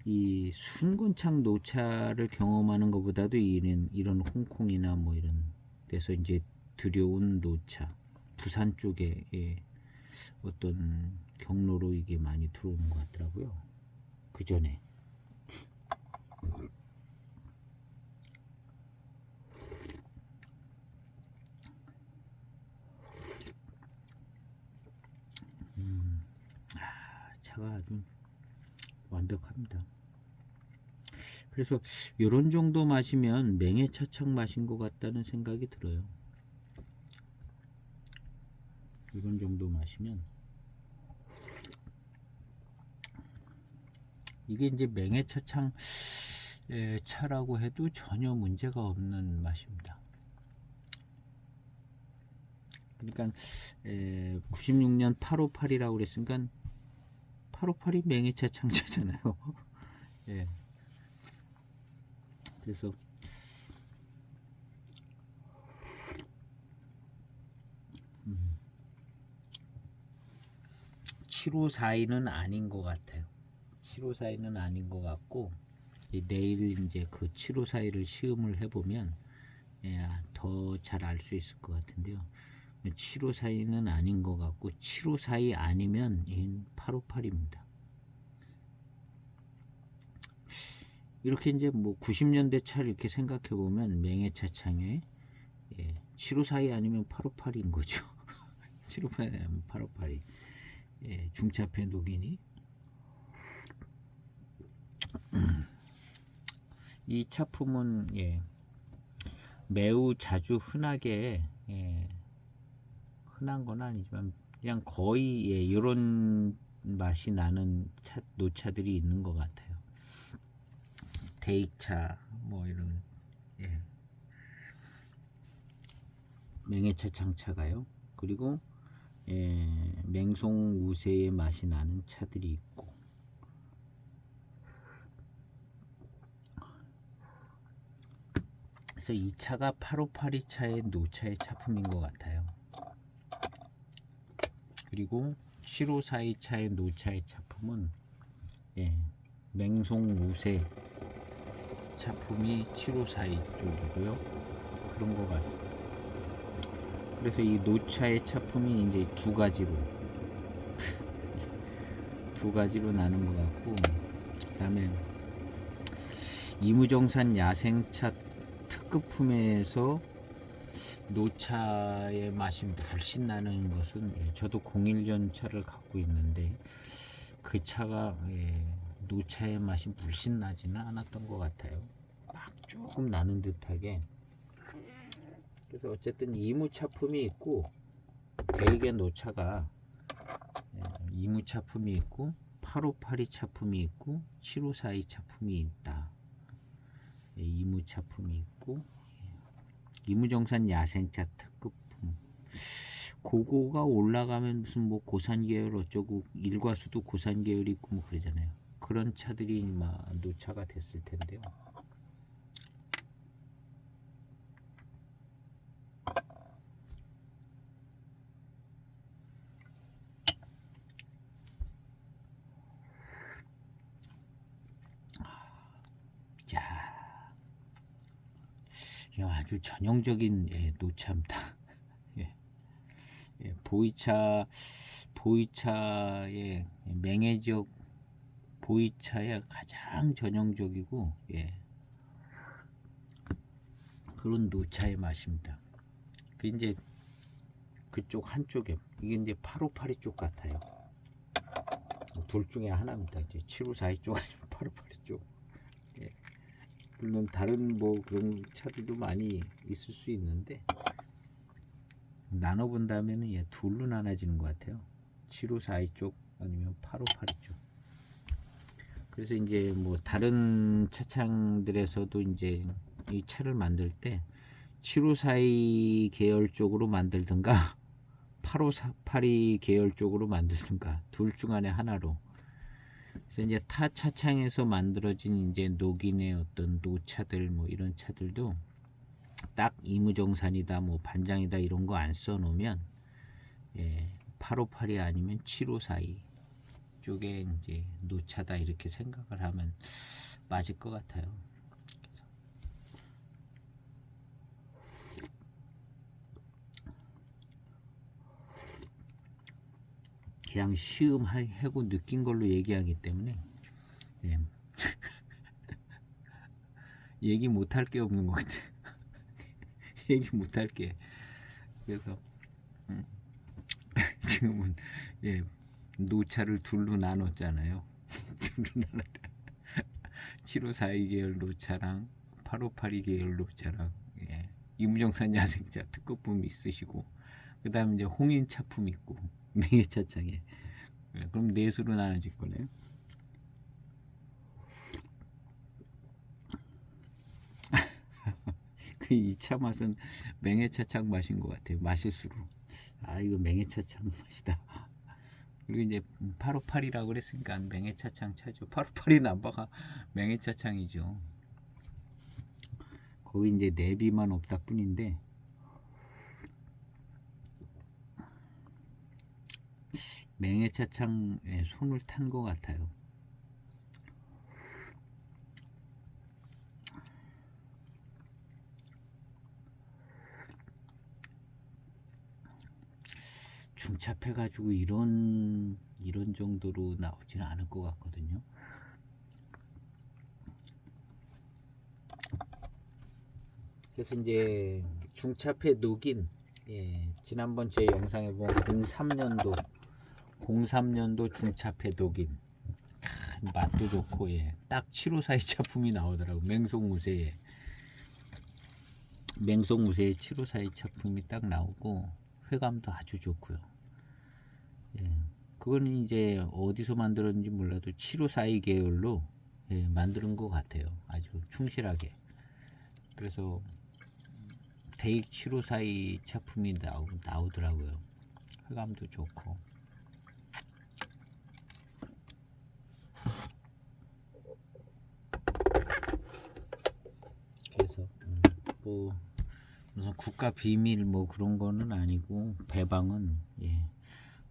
이 순건창 노차를 경험하는 것보다도 이런 홍콩이나 뭐 이런 데서 이제 들여온 노차, 부산 쪽에 어떤 경로로 이게 많이 들어오는 것 같더라고요. 그 전에. 차가 아주 완벽합니다. 그래서 이런 정도 마시면 맹해차창 마신 것 같다는 생각이 들어요. 이런 정도 마시면 이게 이제 맹해차창 차라고 해도 전혀 문제가 없는 맛입니다. 그러니까 96년 858이라고 그랬으니까 858이 맹해차창 차잖아요. 예. 그래서 7542는 아닌 것 같아요. 7542는 아닌 것 같고 내일 이제 그 7542를 시음을 해보면 더 잘 알 수 있을 것 같은데요. 7542는 아닌 것 같고 7542 아니면 858입니다. 이렇게 이제 뭐 90년대 차를 이렇게 생각해 보면 맹해차창에 7542 아니면 858인 거죠. 7582 아니면 858이 중차폐 녹이니 이 차품은 매우 자주 흔하게 흔한 건 아니지만 그냥 거의 이런 맛이 나는 노차들이 있는 것 같아요. 대익차 뭐 이런 맹해차 장차가요. 그리고 맹송 우세의 맛이 나는 차들이 있고 그래서 이 차가 8582 차의 노차의 차품인 것 같아요. 그리고 7542 차의 노차의 차품은 맹송 우세 차품이 7542 쪽이고요. 그런 것 같습니다. 그래서 이 노차의 차품이 이제 두 가지로 나는 것 같고, 그다음에 이무정산 야생차 특급품에서 노차의 맛이 물씬 나는 것은 저도 01년 차를 갖고 있는데 그 차가 노차의 맛이 물씬 나지는 않았던 것 같아요. 막 조금 나는 듯하게. 그래서 어쨌든 이무차품이 있고 대개 노차가 이무차품이 있고 8582 차품이 있고 7542 차품이 있다. 이무차품이 있고 이무정산 야생차 특급품. 그거가 올라가면 무슨 뭐 고산 계열 어쩌고 일과수도 고산 계열이 있고 뭐 그러잖아요. 그런 차들이 막 노차가 됐을 텐데요. 자, 이거 아주 전형적인 노차입니다. 보이차의 맹해 지역 보이차의 가장 전형적이고 그런 노차의 맛입니다. 그 이제 그쪽 한쪽에 이게 이제 8582 쪽 같아요. 둘 중에 하나입니다. 이제 7542 쪽 아니면 8582 쪽. 물론 다른 뭐 그런 차들도 많이 있을 수 있는데 나눠 본다면은 둘로 나눠지는 것 같아요. 7542 쪽 아니면 8582 쪽. 그래서 이제 뭐 다른 차창들에서도 이제 이 차를 만들 때 7542 계열 쪽으로 만들든가 8582 계열 쪽으로 만들든가 둘 중 안에 하나로. 그래서 이제 타 차창에서 만들어진 이제 녹인의 어떤 노차들 뭐 이런 차들도 딱 이무정산이다 뭐 반장이다 이런 거 안 써놓으면 8582 아니면 7542 쪽에 이제 노차다 이렇게 생각을 하면 맞을 것 같아요. 그냥 시음하고 느낀 걸로 얘기하기 때문에 얘기 못할 게 없는 것 같아요. 얘기 못할 게. 그래서 지금은 노차를 둘로 나눴잖아요. 둘로 나눴다. 7542 계열 노차랑 8582 계열 노차랑 이무정산 야생차 특급품 있으시고 그 다음에 이제 홍인 차품 있고 맹해차창에 그럼 넷으로 나눠질 거네요. 그 2차 맛은 맹해차창 맛인 것 같아요. 마실수록 이거 맹해차창 맛이다. 그리고 이제 8582라고 그랬으니까 맹해차창 차죠. 8582 남바가 맹해차창이죠. 거기 이제 내비만 없다 뿐인데 맹해차창에 손을 탄 것 같아요. 중차해가지고 이런 정도로 나오지는 않을 것 같거든요. 그래서 이제 중차해 녹인 지난번 제 영상에 보면 03년도 중차해 녹인 맛도 좋고 딱 7542 차품이 나오더라고. 맹속무쇠에 7542 차품이 딱 나오고 회감도 아주 좋고요. 그거는 이제 어디서 만들었는지 몰라도 7542 계열로 만드는 것 같아요. 아주 충실하게. 그래서 대익 7542 차품이 나오더라고요. 회감도 좋고. 그래서 뭐 무슨 국가 비밀 뭐 그런 거는 아니고 배방은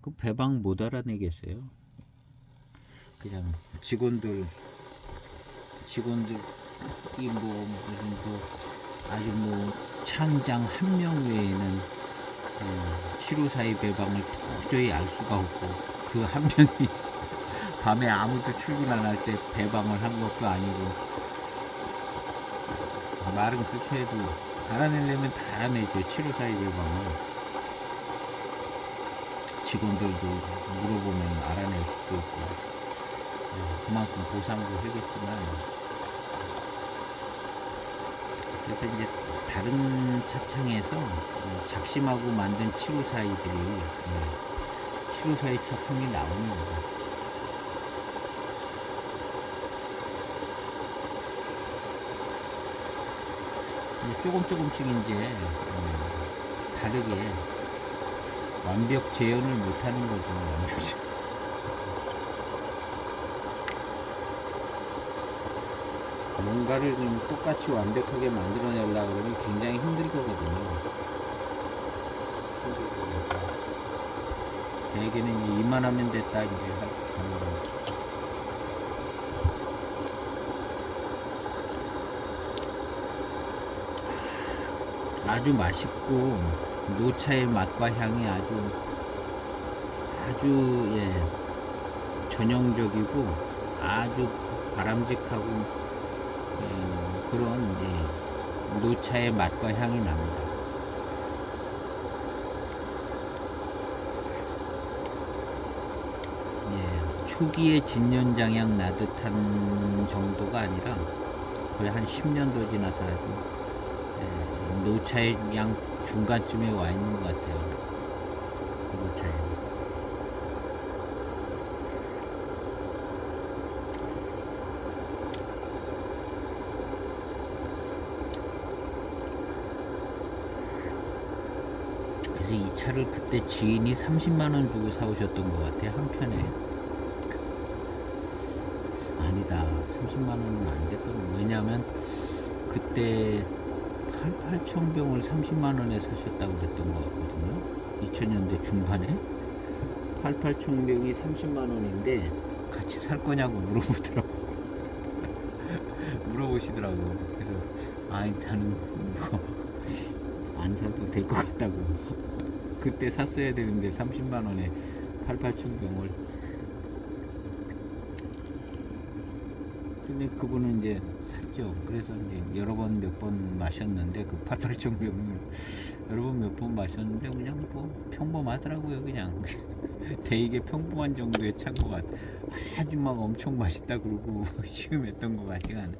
그 배방 못 알아내겠어요. 그냥 직원들이 뭐 무슨 뭐 아주 뭐 창장 한 명 외에는 7542 배방을 도저히 알 수가 없고 그 한 명이 밤에 아무도 출근 안 할 때 배방을 한 것도 아니고 말은 그렇게 해도 알아내려면 다 알아내죠. 7542 배방을 직원들도 물어보면 알아낼 수도 있고. 그만큼 보상도 하겠지만, 그래서 이제 다른 차창에서 작심하고 만든 754이들이 754의 차품이 나오는 거죠. 조금씩 이제 다르게 완벽 재현을 못하는 거죠. 뭔가를 똑같이 완벽하게 만들어내려고 그러면 굉장히 힘들 거거든요. 대개는 이만하면 됐다 이제 하는 거. 아주 맛있고 노차의 맛과 향이 아주 전형적이고 아주 바람직하고 그런 노차의 맛과 향이 납니다. 초기에 진년장약 나듯한 정도가 아니라 거의 한 10년도 지나서 아주 노차의 양 중간쯤에 와 있는 것 같아요. 노차에. 그래서 이 차를 그때 지인이 30만원 주고 사오셨던 것 같아요. 한 편에. 아니다. 30만원은 안 됐던 거. 왜냐하면 그때 88청병을 30만원에 사셨다고 그랬던 것 같거든요. 2000년대 중반에 88청병이 30만원인데 같이 살 거냐고 물어보시더라고. 그래서 나는 안 사도 될 것 같다고. 그때 샀어야 되는데 30만원에 88청병을. 근데 그분은 이제 샀죠. 그래서 이제 몇 번 마셨는데 그 88청병을 몇 번 마셨는데 그냥 뭐 평범하더라고요. 그냥 되게 평범한 정도의 차인 것 같아. 아주 막 엄청 맛있다 그러고 시음했던 것 같지가 않아요.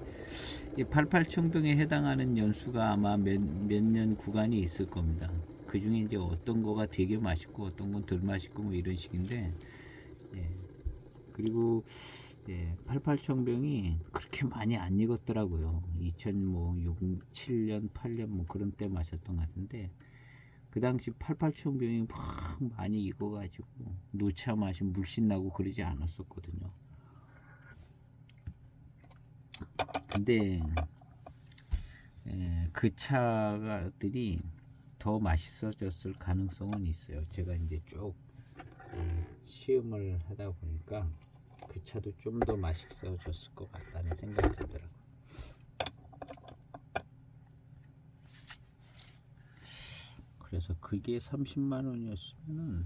이 88청병에 해당하는 연수가 아마 몇 년 구간이 있을 겁니다. 그 중에 이제 어떤 거가 되게 맛있고 어떤 건 덜 맛있고 뭐 이런 식인데, 그리고 88청병이 그렇게 많이 안 익었더라고요. 2006, 7년, 8년 뭐 그런 때 마셨던 것 같은데, 그 당시 88청병이 막 많이 익어가지고 노차 맛이 물씬 나고 그러지 않았었거든요. 근데 그 차들이 더 맛있어졌을 가능성은 있어요. 제가 이제 쭉 시음을 하다 보니까 그 차도 좀 더 맛있어졌을 것 같다는 생각이 들더라고요. 그래서 그게 30만원이었으면은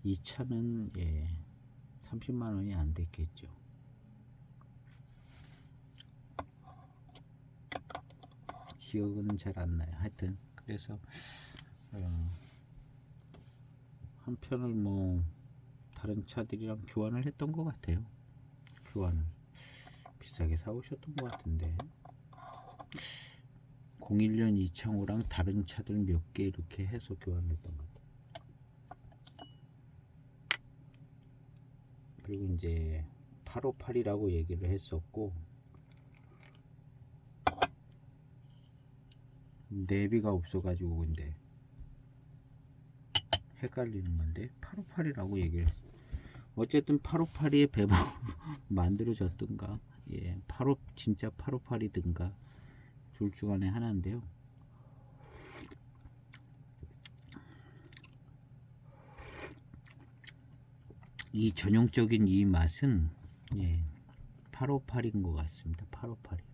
이 차는 30만원이 안 됐겠죠. 기억은 잘 안 나요. 하여튼 그래서 한 편을 뭐 다른 차들이랑 교환을 했던 것 같아요. 교환을 비싸게 사오셨던 것 같은데, 01년 이창호랑 다른 차들 몇 개 이렇게 해서 교환을 했던 것 같아요. 그리고 이제 858이라고 얘기를 했었고, 내비가 없어가지고 근데 헷갈리는 건데 858이라고 얘기를 했어요. 어쨌든 858이 배부 만들어졌던가, 85 진짜 858이든가 둘 중 안에 하나인데요. 이 전형적인 이 맛은 858인 것 같습니다. 858이.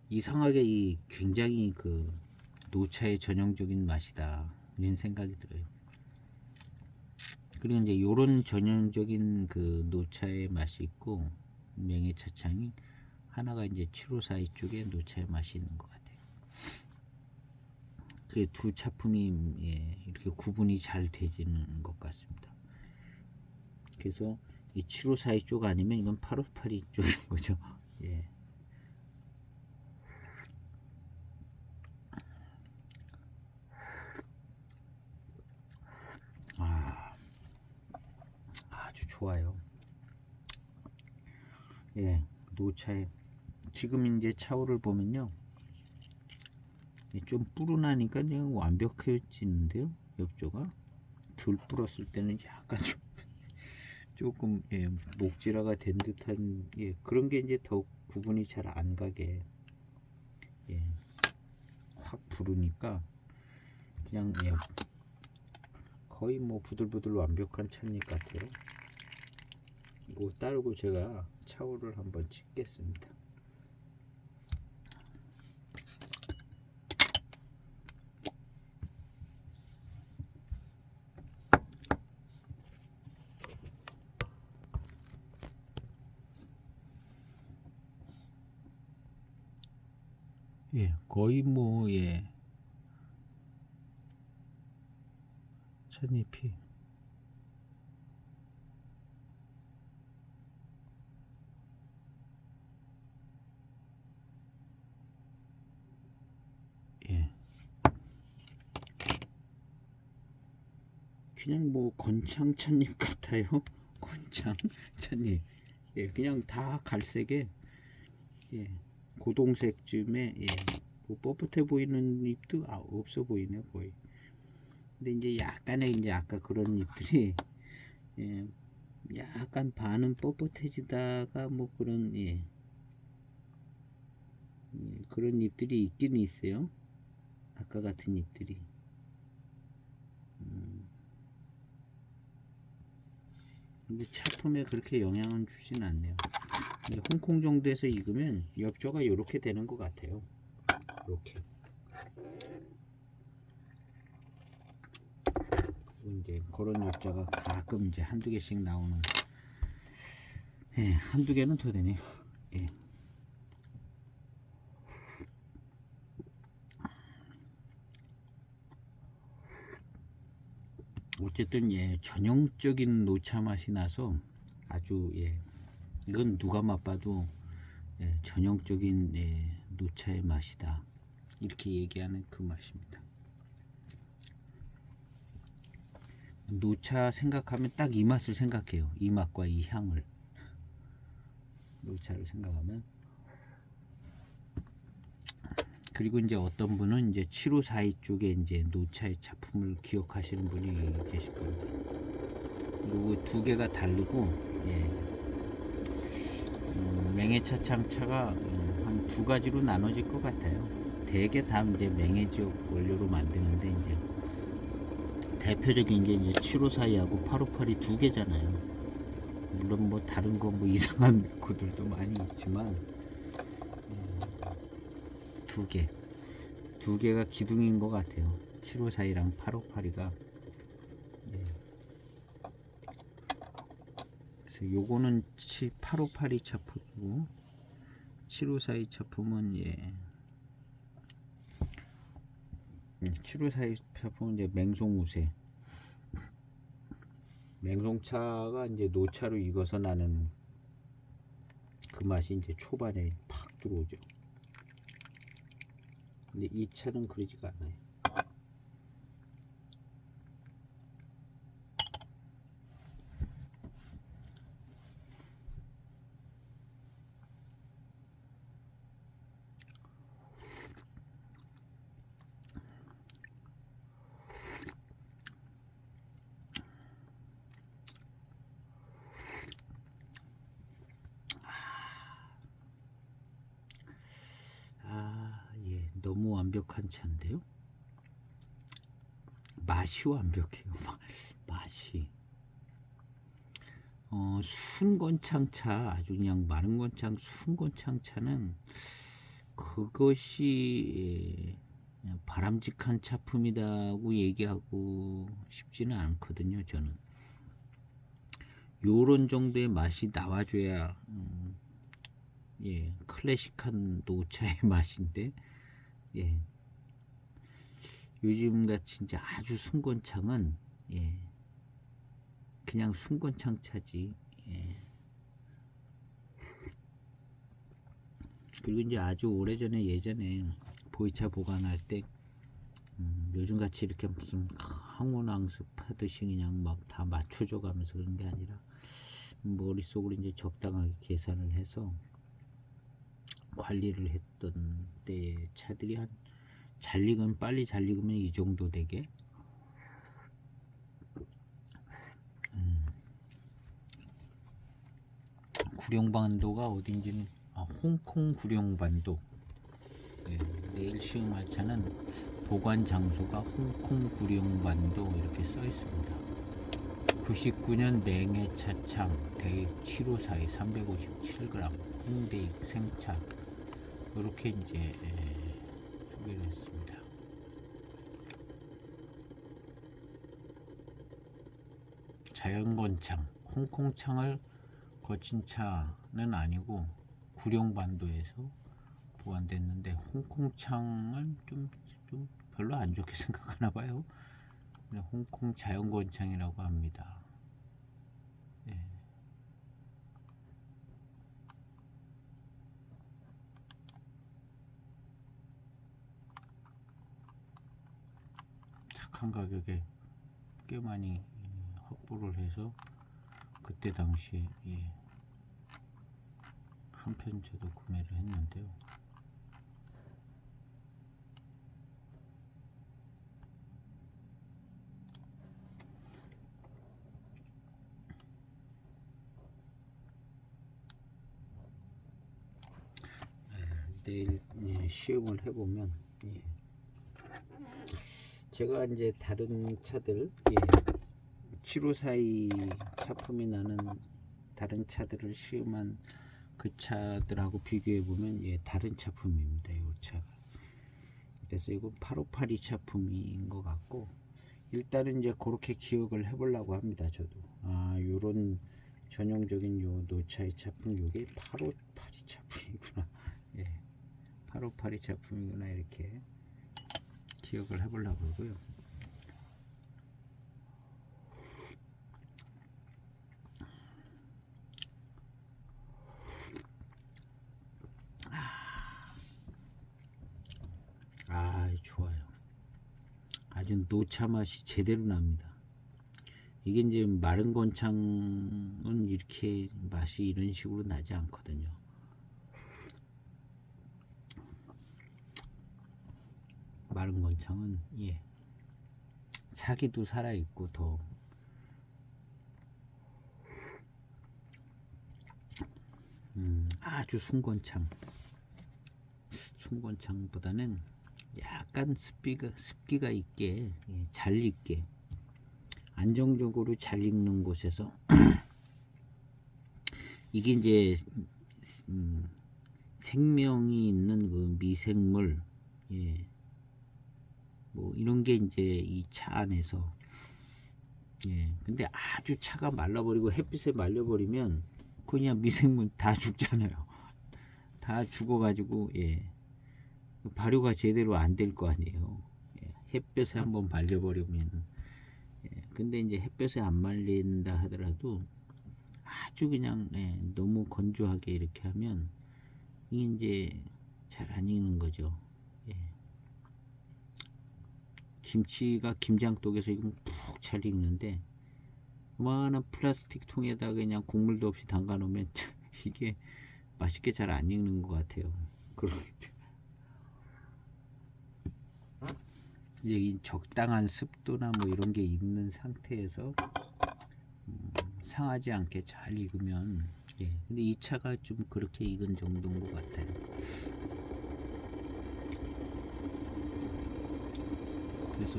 이상하게 이 굉장히 그 노차의 전형적인 맛이다 이런 생각이 들어요. 그리고 이제 요런 전형적인 그 노차의 맛이 있고 명예 차창이 하나가 이제 7542 쪽에 노차의 맛이 있는 것 같아요. 그 두 차품이 이렇게 구분이 잘 되지는 것 같습니다. 그래서 이 7542 쪽 아니면 이건 8582 쪽인 거죠. 예. 아주 좋아요. 예, 노차에 지금 이제 차후를 보면요, 좀 뿌른하니까 그냥 완벽해지는데요. 옆조가 덜 불었을 때는 약간 조금 목질화가 된 듯한 그런 게 이제 더 구분이 잘 안 가게 확 부르니까 그냥 거의 뭐 부들부들 완벽한 찻잎 같아요. 뭐 따르고 제가 차후를 한번 찍겠습니다. 거의 뭐 찻잎이 그냥 뭐 건창 찻잎 같아요. 건창 찻잎. 그냥 다 갈색에 고동색쯤에 뭐 뻣뻣해 보이는 잎도 없어 보이네 거의. 근데 이제 약간의 이제 아까 그런 잎들이 약간 반은 뻣뻣해지다가 뭐 그런 그런 잎들이 있긴 있어요. 아까 같은 잎들이. 근데 차품에 그렇게 영향은 주진 않네요. 홍콩 정도에서 익으면 엽조가 이렇게 되는 것 같아요. 이렇게. 이제 그런 엽자가 가끔 이제 한두 개씩 나오는. 한두 개는 더 되네요. 어쨌든 전형적인 노차 맛이 나서 아주 이건 누가 맛봐도 전형적인 노차의 맛이다 이렇게 얘기하는 그 맛입니다. 노차 생각하면 딱 이 맛을 생각해요. 이 맛과 이 향을. 노차를 생각하면. 그리고 이제 어떤 분은 이제 7542 쪽에 이제 노차의 차품을 기억하시는 분이 계실 겁니다. 그리고 두 개가 다르고 맹해차창차가 한 두 가지로 나눠질 것 같아요. 대개 다 이제 맹해지역 원료로 만드는데 이제 대표적인 게 이제 7542하고 8582 두 개잖아요. 물론 뭐 다른 거 뭐 이상한 메코들도 많이 있지만 두 개가 기둥인 것 같아요. 7542랑 8582가. 그래서 요거는 8582 차품이고 7542 차품은 7542 차품은 이제 맹송우세. 맹송차가 이제 노차로 익어서 나는 그 맛이 이제 초반에 팍 들어오죠. 근데 이 차는 그러지가 않아요. 너무 완벽한 차인데요. 맛이 완벽해요. 맛이. 순건창차, 아주 그냥 마른 건창 순건창차는 그것이 바람직한 차품이라고 얘기하고 싶지는 않거든요. 저는 요런 정도의 맛이 나와줘야 예, 클래식한 노차의 맛인데, 예, 요즘 같이 이제 아주 순건창은, 예, 그냥 순건창 차지. 예. 그리고 이제 아주 오래전에 예전에 보이차 보관할 때 요즘같이 이렇게 무슨 항원항습 하듯이 그냥 막 다 맞춰줘 가면서 그런 게 아니라 머릿속으로 이제 적당하게 계산을 해서 관리를 했던 때의 차들이 한 잘 익으면 빨리 잘 익으면 이 정도 되게 구룡반도가 어딘지는 홍콩 구룡반도. 예, 내일 시음할 차는 보관 장소가 홍콩 구룡반도 이렇게 써 있습니다. 99년 냉해 차창 대익 754에 357g 홍대익 생차 이렇게 이제 소개를 했습니다. 자연건창 홍콩창을 거친 차는 아니고 구룡반도에서 보관됐는데 홍콩창을 좀 별로 안 좋게 생각하나 봐요. 홍콩 자연건창이라고 합니다. 네. 착한 가격에 꽤 많이 확보를 해서 그때 당시에 한 편 저도 구매를 했는데요. 내일 시음을 해보면 제가 이제 다른 차들 7542 차품이 나는 다른 차들을 시음한 그 차들하고 비교해보면 다른 차품입니다. 이 차가. 그래서 이건 8582 차품인 것 같고 일단은 이제 그렇게 기억을 해보려고 합니다. 저도 요런 전형적인 요 노차의 차품 요게 8582 차품이구나. 8582 차품이구나 이렇게 기억을 해보려고 하고요. 좋아요. 아주 노차 맛이 제대로 납니다. 이게 이제 마른 건창은 이렇게 맛이 이런 식으로 나지 않거든요. 마른 건창은 차기도 살아있고 더 아주 순건창보다는 약간 습기가 있게 잘 익게 안정적으로 잘 익는 곳에서 이게 이제 생명이 있는 그 미생물 뭐 이런 게 이제 이 차 안에서 근데 아주 차가 말라버리고 햇빛에 말려버리면 그냥 미생물 다 죽잖아요. 다 죽어가지고 발효가 제대로 안 될 거 아니에요. 햇볕에 한번 말려버리면 근데 이제 햇볕에 안 말린다 하더라도 아주 그냥 너무 건조하게 이렇게 하면 이게 이제 잘 안 익는 거죠. 김치가 김장독에서 익으면 푹 잘 익는데 그만한 플라스틱 통에다 그냥 국물도 없이 담가 놓으면 이게 맛있게 잘 안 익는 것 같아요. 이제 이 적당한 습도나 뭐 이런 게 있는 상태에서 상하지 않게 잘 익으면 근데 이 차가 좀 그렇게 익은 정도인 것 같아요. 그래서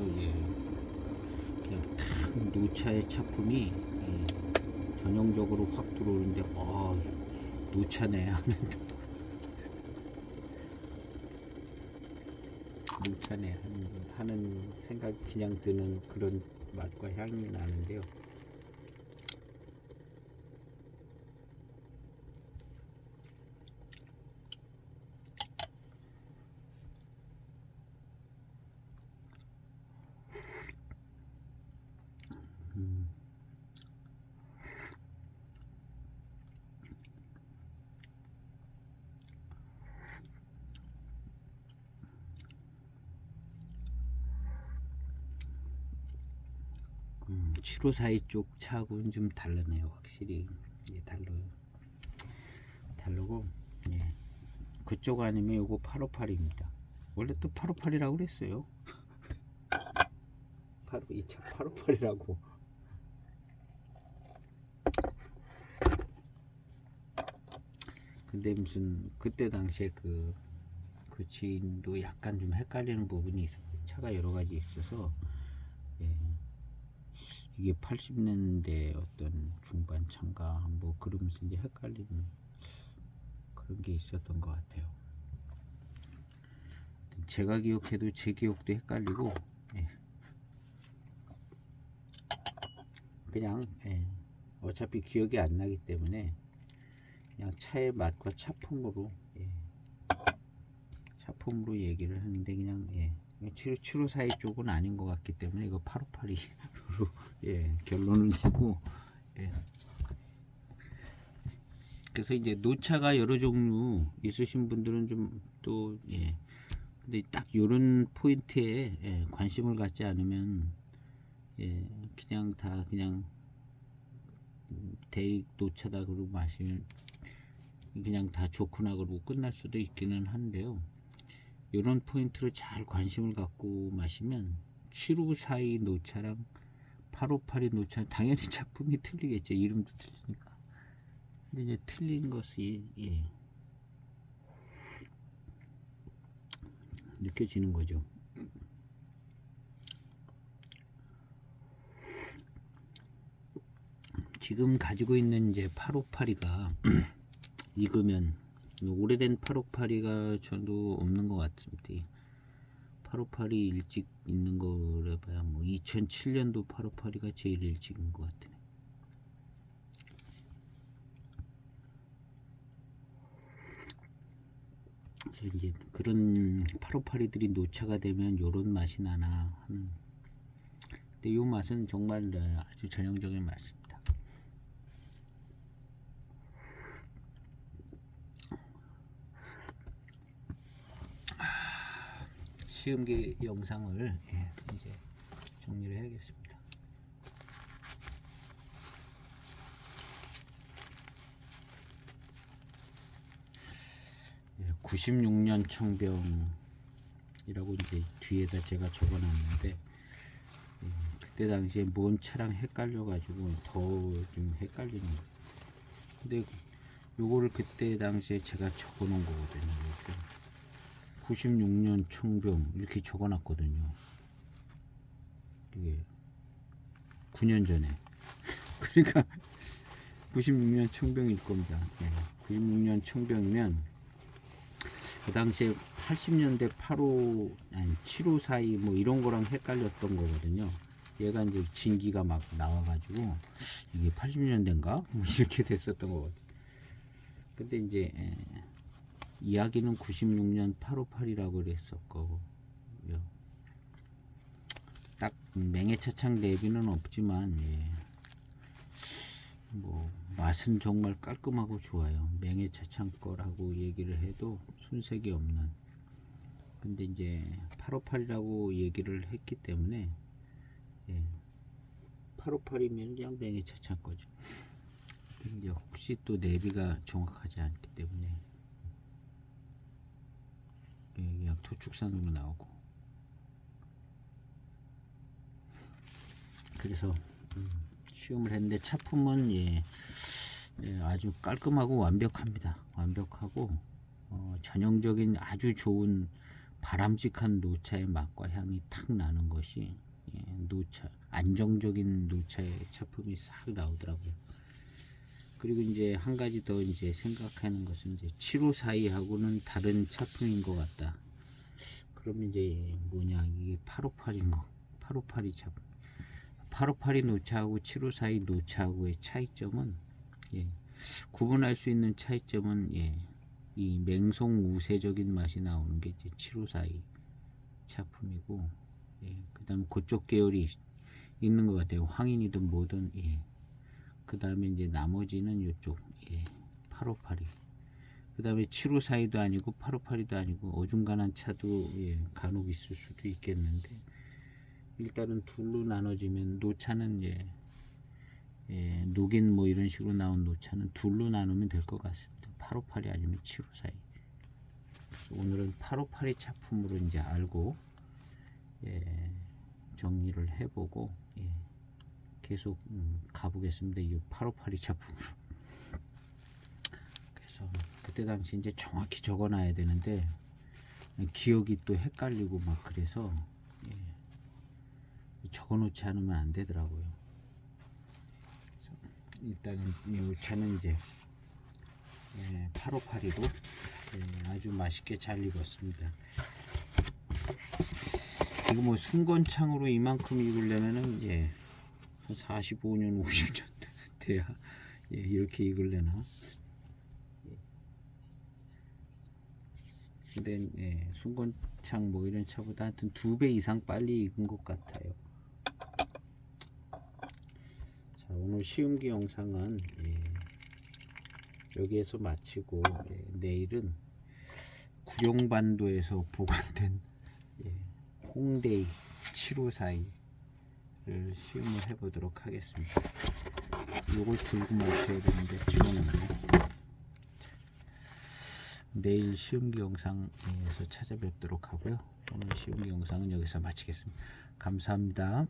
그냥 탁 노차의 차품이 전형적으로 확 들어오는데 노차네 노차네 하는 생각이 그냥 드는 그런 맛과 향이 나는데요. 754 쪽 차하고는 좀 다르네요. 확실히 예, 다르고 예. 그쪽 아니면 요거 858입니다. 원래 또 858이라고 그랬어요. 이 차 858이라고. 근데 무슨 그때 당시에 그 지인도 약간 좀 헷갈리는 부분이 있어요. 차가 여러 가지 있어서 예. 이게 80년대 어떤 중반 차인가 뭐 그러면서 이제 헷갈리는 그런 게 있었던 것 같아요. 제가 기억해도 제 기억도 헷갈리고 예. 그냥 예. 어차피 기억이 안 나기 때문에 그냥 차의 맛과 차품으로 예. 차품으로 얘기를 하는데 그냥 예. 754 쪽은 아닌 것 같기 때문에 이거 858이로 예. 결론을 내고 예. 그래서 이제 노차가 여러 종류 있으신 분들은 좀 또 예. 근데 딱 요런 포인트에 예. 관심을 갖지 않으면 예. 그냥 다 그냥 대익 노차다 그러고 마시면 그냥 다 좋구나 그러고 끝날 수도 있기는 한데요. 이런 포인트로 잘 관심을 갖고 마시면 754의 노차랑 858의 노차 당연히 작품이 틀리겠죠. 이름도 틀리니까. 근데 이제 틀린 것이 예. 느껴지는 거죠. 지금 가지고 있는 이제 858이가 익으면 오래된 858이가 저도 없는 것 같습니다. 858이 일찍 있는 거라 봐야 뭐 2007년도 858이가 제일 일찍인 것 같아요. 그래서 이제 그런 858이들이 노차가 되면 요런 맛이 나나 하는. 근데 요 맛은 정말 아주 전형적인 맛입니다. 시음기 영상을 예, 이제 정리를 해야겠습니다. 96년 청병이라고 이제 뒤에다 제가 적어놨는데 그때 당시에 뭔 차랑 헷갈려가지고 더 좀 헷갈리는 거예요. 근데 요거를 그때 당시에 제가 적어놓은 거거든요. 96년 청병 이렇게 적어놨거든요. 이게 9년 전에. 그러니까 96년 청병일 겁니다. 예, 96년 청병이면 그 당시에 80년대 754뭐 이런 거랑 헷갈렸던 거거든요. 얘가 이제 진기가 막 나와가지고 이게 80년대인가? 뭐 이렇게 됐었던 거거든요. 근데 이제 이야기는 96년 858이라고 그랬었고 딱 맹해차창 대비는 없지만 예. 뭐 맛은 정말 깔끔하고 좋아요. 맹해차창 거라고 얘기를 해도 손색이 없는. 근데 이제 858이라고 얘기를 했기 때문에 예. 858이면 그냥 맹해차창 거죠. 이제 혹시 또 내비가 정확하지 않기 때문에 그냥 토축산으로 나오고 그래서 시음을 했는데 차품은 예, 아주 깔끔하고 완벽합니다. 완벽하고 전형적인 아주 좋은 바람직한 노차의 맛과 향이 탁 나는 것이 예, 노차 안정적인 노차의 차품이 싹 나오더라고요. 그리고 이제 한 가지 더 이제 생각하는 것은 이제 7542하고는 다른 차품인 것 같다. 그러면 이제 뭐냐 이게 858인 거 858이 차품 858이 노차하고 7542 노차하고의 차이점은 예, 구분할 수 있는 차이점은 예, 이 맹송 우세적인 맛이 나오는 게 이제 7542 차품이고 예, 그 다음에 그쪽 계열이 있는 것 같아요. 황인이든 뭐든 예. 그 다음에 이제 나머지는 이쪽 예, 858이 그 다음에 7542도 아니고 858이도 아니고 어중간한 차도 예, 간혹 있을 수도 있겠는데 일단은 둘로 나눠지면 노차는 녹인 뭐 이런 식으로 나온 노차는 둘로 나누면 될 것 같습니다. 858이 아니면 754이. 그래서 오늘은 858이 차품으로 이제 알고 정리를 해보고 계속 가보겠습니다. 이 858이 차품으로. 그래서 그때 당시 이제 정확히 적어놔야 되는데 기억이 또 헷갈리고 막 그래서 적어놓지 않으면 안 되더라고요. 일단은 이 차는 이제 858이로 아주 맛있게 잘 익었습니다. 이거 뭐 순건창으로 이만큼 익으려면은 한 45년 50년 돼야 이렇게 익으려나. 근데 순건창 뭐 이런 차보다 하여튼 2배 이상 빨리 익은 것 같아요. 자, 오늘 시음기 영상은 여기에서 마치고 내일은 구룡반도에서 보관된 홍대이 7542를 시음을 해보도록 하겠습니다. 요걸 들고 마셔야 되는데 집어넣네. 내일 시음기 영상에서 찾아뵙도록 하고요. 오늘 시음기 영상은 여기서 마치겠습니다. 감사합니다.